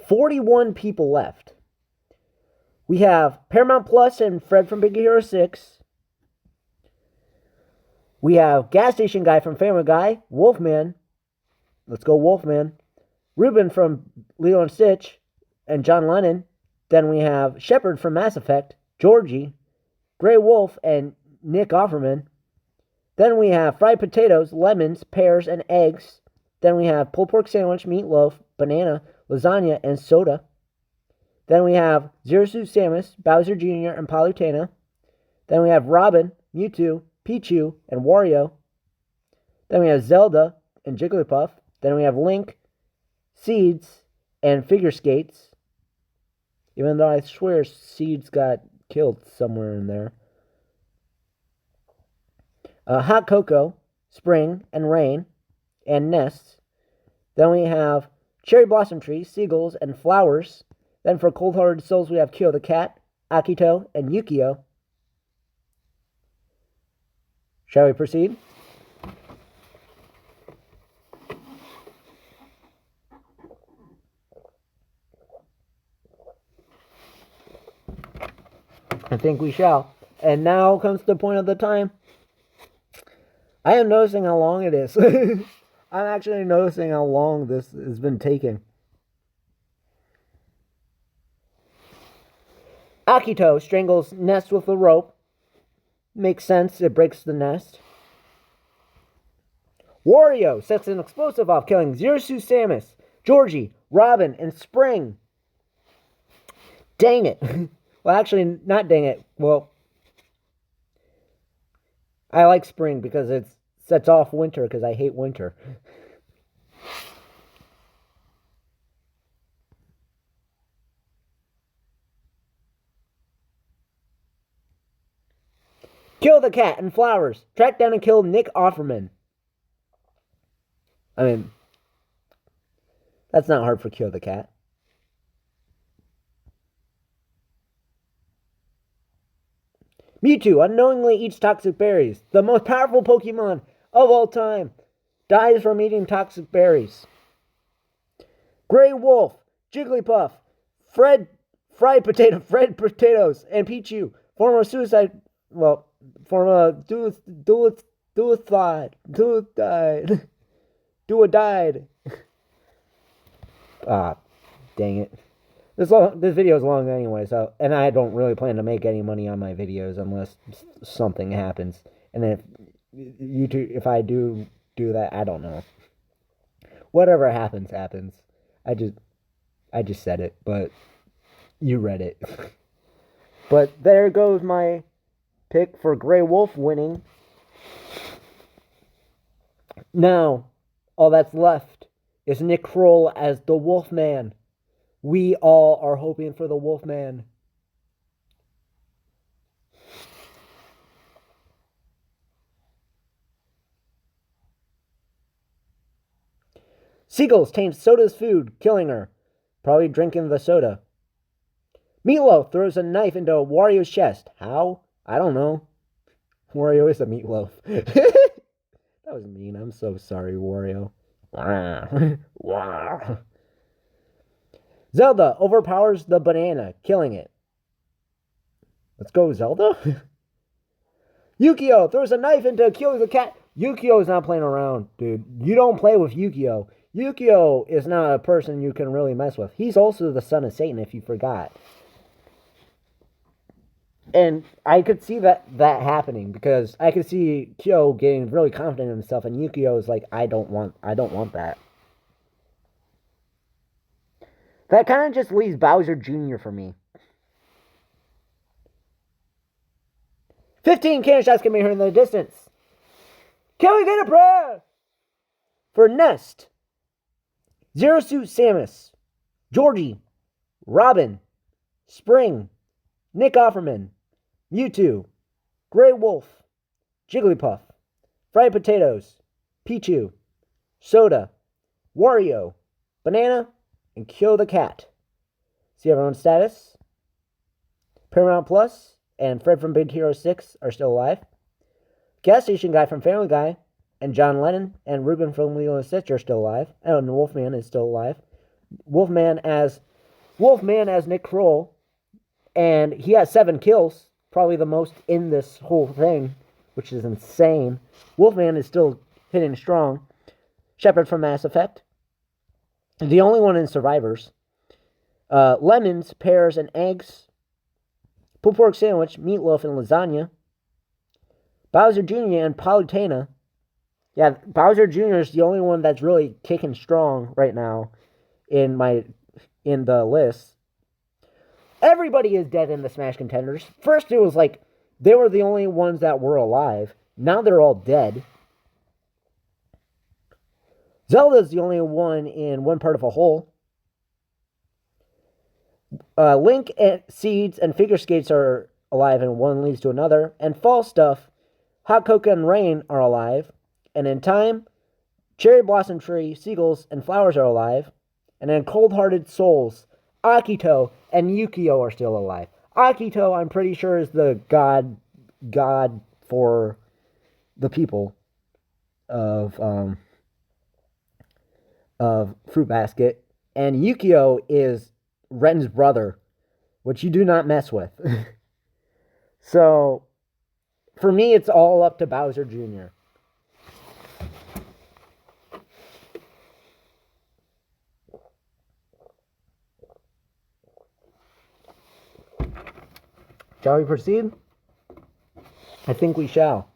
A: $41 people left. We have Paramount Plus and Fred from Big Hero 6. We have Gas Station Guy from Family Guy, Wolfman. Let's go Wolfman. Ruben from Lilo and Stitch, and John Lennon. Then we have Shepard from Mass Effect, Georgie, Grey Wolf, and Nick Offerman. Then we have fried potatoes, lemons, pears, and eggs. Then we have pulled pork sandwich, meatloaf, banana, lasagna, and soda. Then we have Zero Suit Samus, Bowser Jr., and Palutena. Then we have Robin, Mewtwo, Pichu, and Wario. Then we have Zelda and Jigglypuff. Then we have Link, Seeds, and Figure Skates. Even though I swear Seeds got killed somewhere in there. Hot Cocoa, Spring, and Rain, and Nests. Then we have Cherry Blossom Tree, Seagulls, and Flowers. Then for Cold Hearted Souls, we have Kyo the Cat, Akito, and Yukio. Shall we proceed? I think we shall. And now comes the point of the time. I am noticing how long it is. I'm actually noticing how long this has been taking. Akito strangles Nest with a rope. Makes sense, it breaks the nest. Wario sets an explosive off, killing Zero Suit Samus, Georgie, Robin, and Spring. Dang it. Well, actually, not dang it. Well, I like Spring because it sets off winter because I hate winter. Kill the cat and Flowers. Track down and kill Nick Offerman. I mean, that's not hard for Kill the Cat. Mewtwo unknowingly eats toxic berries. The most powerful Pokemon of all time dies from eating toxic berries. Grey Wolf, Jigglypuff, Fred Potatoes, and Pichu form a suicide. Well, form a died. Ah, dang it. This video is long anyway, so, and I don't really plan to make any money on my videos unless something happens. And if I do that, I don't know. Whatever happens. I just said it, but you read it. But there goes my pick for Grey Wolf winning. Now, all that's left is Nick Kroll as the Wolfman. We all are hoping for the Wolfman. Seagulls taints Soda's food, killing her. Probably drinking the soda. Meatloaf throws a knife into Wario's chest. How? I don't know. Wario is a meatloaf. That was mean. I'm so sorry, Wario. Zelda overpowers the banana, killing it. Let's go, Zelda. Yukio throws a knife into killing the cat. Yukio is not playing around, dude. You don't play with Yukio. Yukio is not a person you can really mess with. He's also the son of Satan, if you forgot. And I could see that happening, because I could see Kyo getting really confident in himself, and Yukio is like, I don't want that. That kind of just leaves Bowser Jr. for me. 15 cannon shots can be heard in the distance. Can we get a prayer? For Nest, Zero Suit Samus, Georgie, Robin, Spring, Nick Offerman, Mewtwo, Grey Wolf, Jigglypuff, Fried Potatoes, Pichu, Soda, Wario, Banana, and Kill the Cat. See everyone's status? Paramount Plus and Fred from Big Hero 6 are still alive. Gas Station Guy from Family Guy and John Lennon and Ruben from Lilo and Stitch are still alive. And Wolfman is still alive. Wolfman as Nick Kroll, and he has 7 kills, probably the most in this whole thing, which is insane. Wolfman is still hitting strong. Shepard from Mass Effect, the only one in Survivors. Lemons, pears, and eggs. Pulled pork sandwich, meatloaf, and lasagna. Bowser Jr. and Palutena. Yeah, Bowser Jr. is the only one that's really kicking strong right now in the list. Everybody is dead in the Smash contenders. First, it was like they were the only ones that were alive. Now they're all dead. Zelda's the only one in one part of a hole. Link, and Seeds, and Figure Skates are alive, and one leads to another. And Fall Stuff, Hot Cocoa, and Rain are alive. And in Time, Cherry Blossom Tree, Seagulls, and Flowers are alive. And in Cold Hearted Souls, Akito and Yukio are still alive. Akito, I'm pretty sure, is the god for the people of Fruit Basket. And Yukio is Ren's brother, which you do not mess with. So, for me, it's all up to Bowser Jr. Shall we proceed? I think we shall.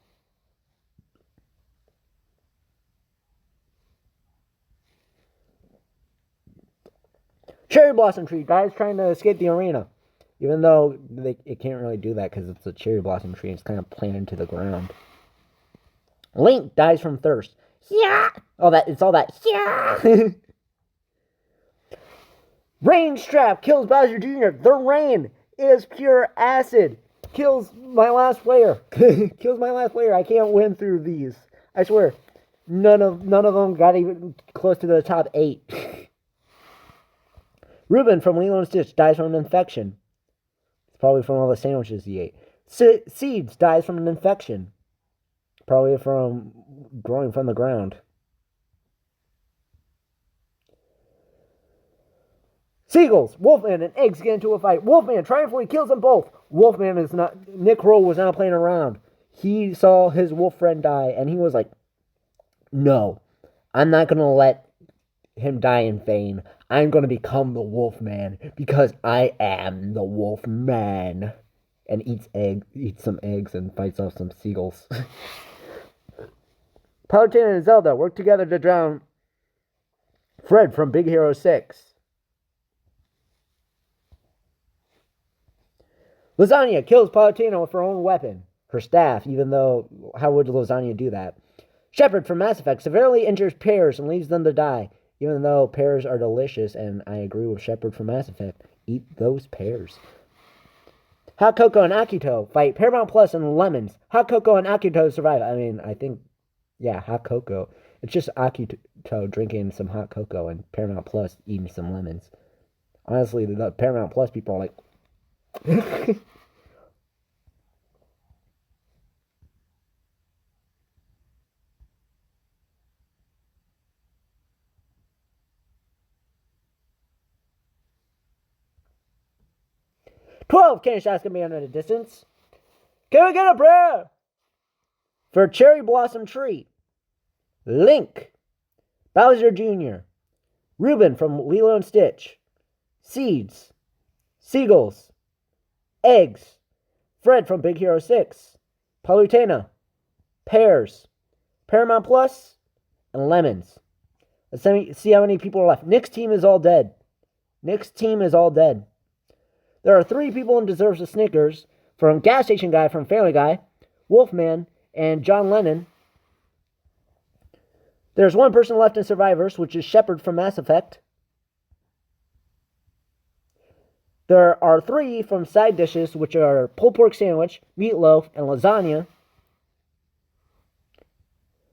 A: Cherry Blossom Tree. Guys trying to escape the arena. Even though it can't really do that because it's a cherry blossom tree. It's kind of planted into the ground. Link dies from thirst. Yeah. It's all that. Yeah. Rain Strap kills Bowser Jr. The rain is pure acid. Kills my last player. Kills my last player. I can't win through these. I swear. None of them got even close to the top 8. Ruben from Lilo and Stitch dies from an infection. It's probably from all the sandwiches he ate. Seeds dies from an infection. Probably from growing from the ground. Seagulls, Wolfman, and Eggs get into a fight. Wolfman triumphantly kills them both. Nick Kroll was not playing around. He saw his wolf friend die, and he was like, no, I'm not going to let him die in vain. I'm going to become the Wolfman because I am the Wolfman. And eats some eggs and fights off some seagulls. Palutena and Zelda work together to drown Fred from Big Hero 6. Lasagna kills Palutena with her own weapon, her staff, even though how would Lasagna do that? Shepard from Mass Effect severely injures Pears and leaves them to die, Even though pears are delicious, and I agree with Shepard from Mass Effect, eat those pears. Hot Cocoa and Akito fight Paramount Plus and Lemons. Hot Cocoa and Akito survive. I mean, I think, yeah, Hot Cocoa. It's just Akito drinking some hot cocoa and Paramount Plus eating some lemons. Honestly, the Paramount Plus people are like... 12 candy shots can be under the distance. Can we get a prayer? For Cherry Blossom Tree. Link. Bowser Jr. Ruben from Lilo and Stitch. Seeds. Seagulls. Eggs. Fred from Big Hero 6. Palutena. Pears. Paramount Plus. And lemons. Let's see how many people are left. Nick's team is all dead. Nick's team is all dead. There are 3 people in Deserves a Snickers, from Gas Station Guy from Family Guy, Wolfman, and John Lennon. There's 1 person left in Survivors, which is Shepard from Mass Effect. There are 3 from Side Dishes, which are Pulled Pork Sandwich, Meatloaf, and Lasagna.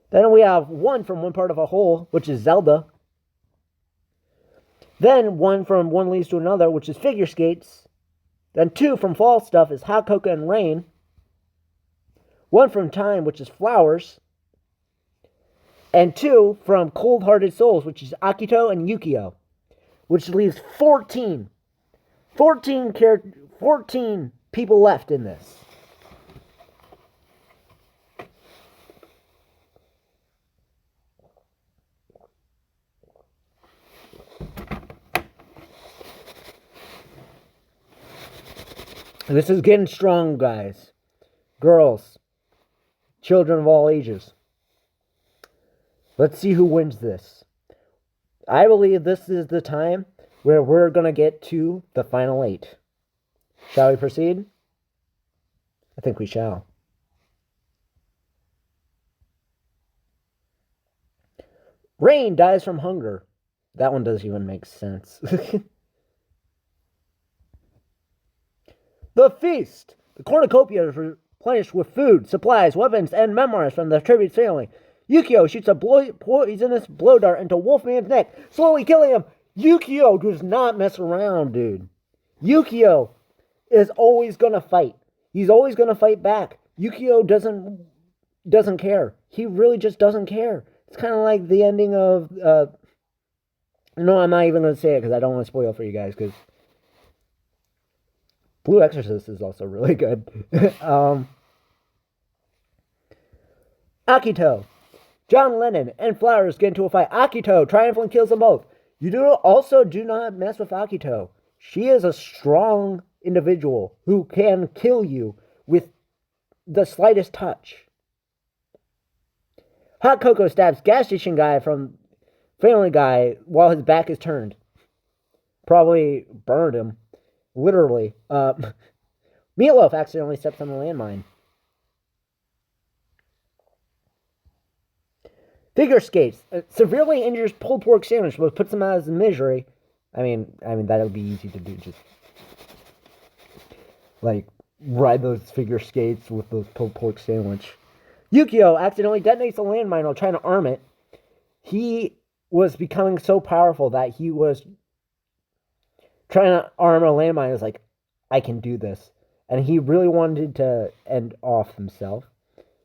A: Then we have 1 from One Part of a Whole, which is Zelda. Then 1 from One Leads to Another, which is Figure Skates. Then 2 from Fall Stuff is Hot Cocoa and Rain. 1 from Time, which is Flowers. And 2 from Cold Hearted Souls, which is Akito and Yukio. Which leaves 14 people left in this. This is getting strong, guys. Girls. Children of all ages. Let's see who wins this. I believe this is the time where we're going to get to the final 8. Shall we proceed? I think we shall. Rain dies from hunger. That one doesn't even make sense. The Feast. The cornucopia is replenished with food, supplies, weapons, and memoirs from the tribute's family. Yukio shoots a poisonous blow dart into Wolfman's neck, slowly killing him. Yukio does not mess around, dude. Yukio is always gonna fight. He's always gonna fight back. Yukio doesn't care. He really just doesn't care. It's kind of like the ending of... no, I'm not even gonna say it because I don't want to spoil for you guys, because Blue Exorcist is also really good. Akito. John Lennon and Flowers get into a fight. Akito triumphantly kills them both. You do not mess with Akito. She is a strong individual who can kill you with the slightest touch. Hot Cocoa stabs Gas Station Guy from Family Guy while his back is turned. Probably burned him. Literally. Meatloaf accidentally steps on a landmine. Figure Skates severely injures Pulled Pork Sandwich, but puts him out of his misery. I mean that would be easy to do. Just like ride those figure skates with those Pulled Pork Sandwich. Yukio accidentally detonates a landmine while trying to arm it. He was becoming so powerful that he was trying to arm a landmine. He was like, I can do this. And he really wanted to end off himself.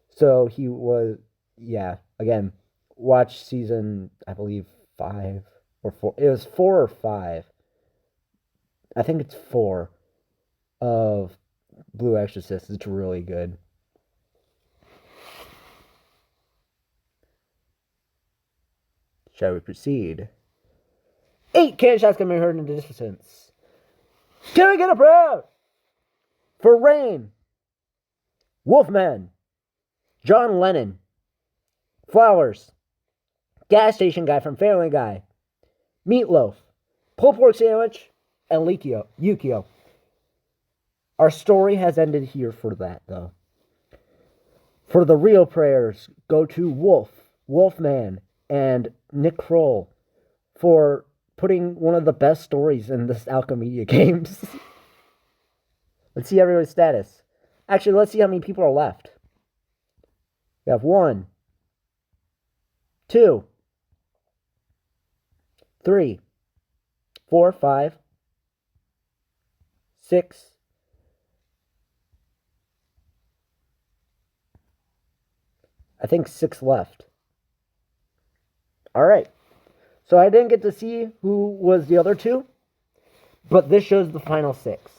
A: So he was, again, watch season, I believe, 5 or 4. It was 4 or 5. I think it's 4 of Blue Exorcist. It's really good. Shall we proceed? 8 cannon shots can be heard in the distance. Can we get a prayer? For Rain, Wolfman, John Lennon, Flowers, Gas Station Guy from Family Guy, Meatloaf, Pulled Pork Sandwich, and Yukio. Our story has ended here for that, though. For the real prayers, go to Wolfman, and Nick Kroll. for putting one of the best stories in this Alchemedia games. Let's see everyone's status. Actually, let's see how many people are left. We have 1, 2, 3, 4, 5, 6. I think 6 left. All right. So I didn't get to see who was the other 2, but this shows the final 6.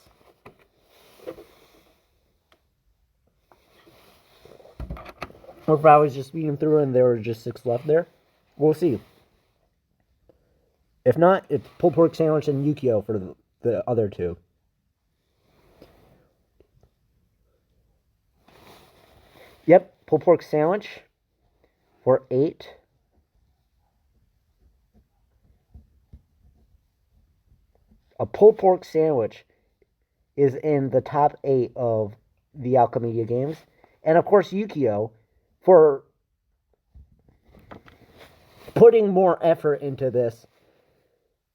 A: Or if I was just speeding through and there were just 6 left there, we'll see. If not, it's pulled pork sandwich and Yukio for the other 2. Yep, pulled pork sandwich for 8. A pulled pork sandwich is in the top 8 of the Alchemedia games. And of course, Yukio for putting more effort into this.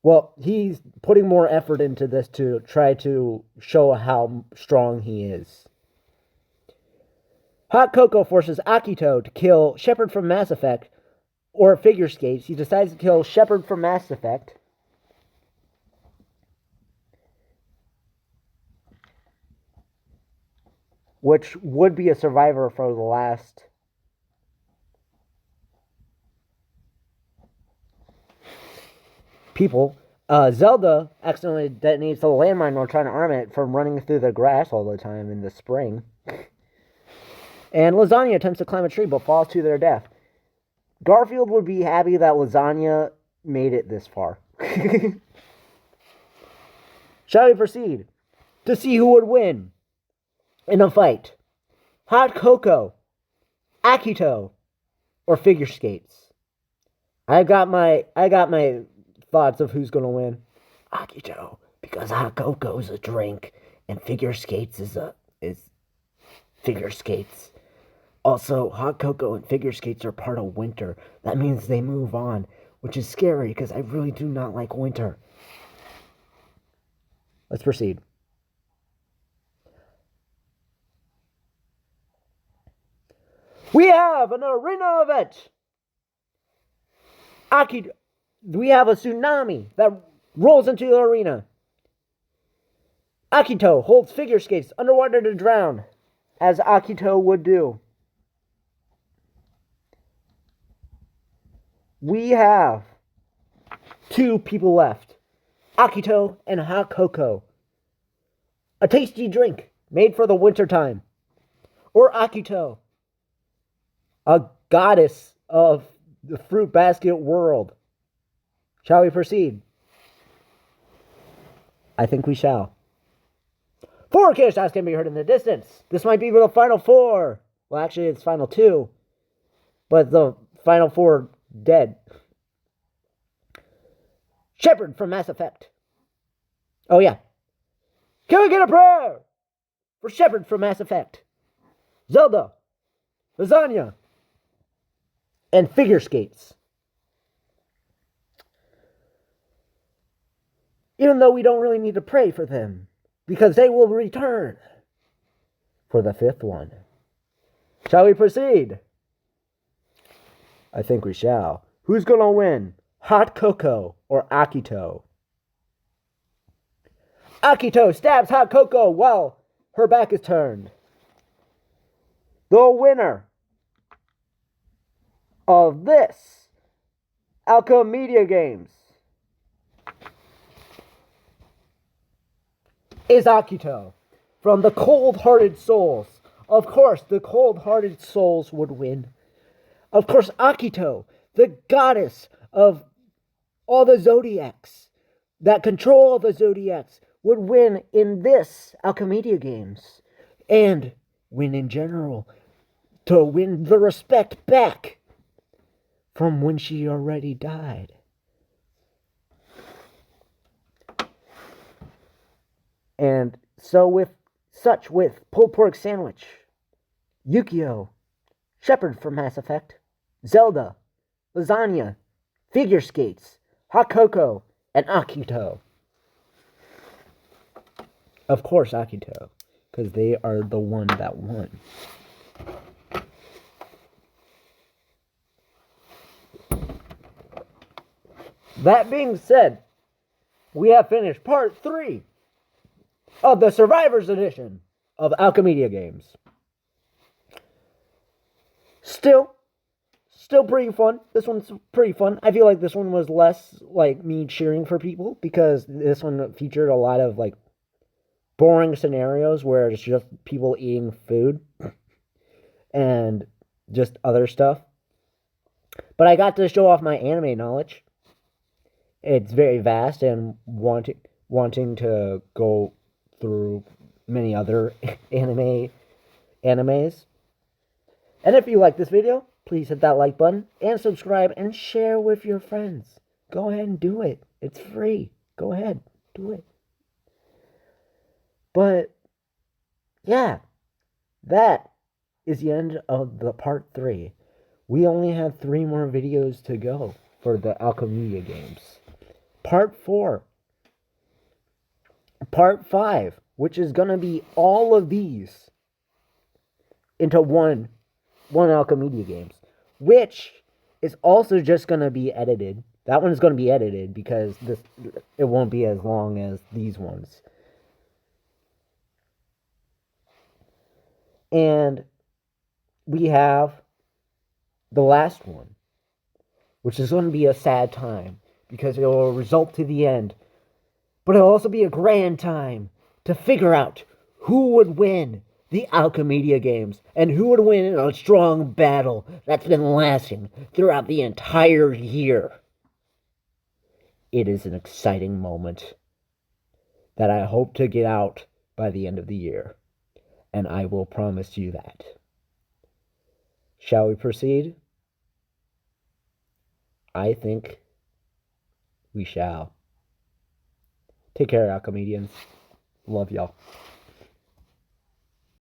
A: Well, he's putting more effort into this to try to show how strong he is. Hot Cocoa forces Akito to kill Shepard from Mass Effect, or figure skates. He decides to kill Shepard from Mass Effect. Which would be a survivor for the last people. Zelda accidentally detonates the landmine while trying to arm it from running through the grass all the time in the spring. And Lasagna attempts to climb a tree but falls to their death. Garfield would be happy that Lasagna made it this far. Shall we proceed to see who would win in a fight? Hot Cocoa, Akito, or figure skates? I got my thoughts of who's gonna win. Akito, because hot cocoa is a drink and figure skates is figure skates. Also, hot cocoa and figure skates are part of winter. That means they move on, which is scary because I really do not like winter. Let's proceed. We have an arena event. Akito. We have a tsunami that rolls into the arena. Akito holds figure skates underwater to drown, as Akito would do. We have 2 people left. Akito and hot cocoa. A tasty drink made for the winter time. Or Akito, a goddess of the fruit basket world. Shall we proceed? I think we shall. 4 kids shots can be heard in the distance. This might be the final 4. Well, actually, it's final 2. But the final 4 dead. Shepard from Mass Effect. Oh, yeah. Can we get a prayer for Shepard from Mass Effect? Zelda. Lasagna. And figure skates. Even though we don't really need to pray for them, because they will return for the 5th one. Shall we proceed? I think we shall. Who's going to win? Hot Cocoa or Akito? Akito stabs Hot Cocoa while her back is turned. The winner of this Alchemediagames is Akito from the Cold-Hearted Souls. Of course, the Cold-Hearted Souls would win. Of course, Akito, the goddess of all the zodiacs that control all the zodiacs, would win in this Alchemediagames and win in general to win the respect back from when she already died. And so with pulled pork sandwich, Yukio, Shepard from Mass Effect, Zelda, Lasagna, figure skates, Hakoko, and Akito. Of course, Akito, because they are the one that won. That being said, we have finished part 3 of the Survivors Edition of Alchemediagames. Still pretty fun. This one's pretty fun. I feel like this one was less like me cheering for people, because this one featured a lot of like boring scenarios where it's just people eating food and just other stuff. But I got to show off my anime knowledge. It's very vast, and wanting to go through many other animes. And if you like this video, please hit that like button and subscribe and share with your friends. Go ahead and do it. It's free. Go ahead. Do it. But, yeah, that is the end of the part 3. We only have 3 more videos to go for the Alchemediagames. Part 4. Part 5, which is going to be all of these into one Alchemediagames, which is also just going to be edited. That one's going to be edited because it won't be as long as these ones. And we have the last one, which is going to be a sad time because it will result to the end. But it'll also be a grand time to figure out who would win the Alchemediagames and who would win in a strong battle that's been lasting throughout the entire year. It is an exciting moment that I hope to get out by the end of the year. And I will promise you that. Shall we proceed? I think we shall. Take care, Alchemedians. Love y'all.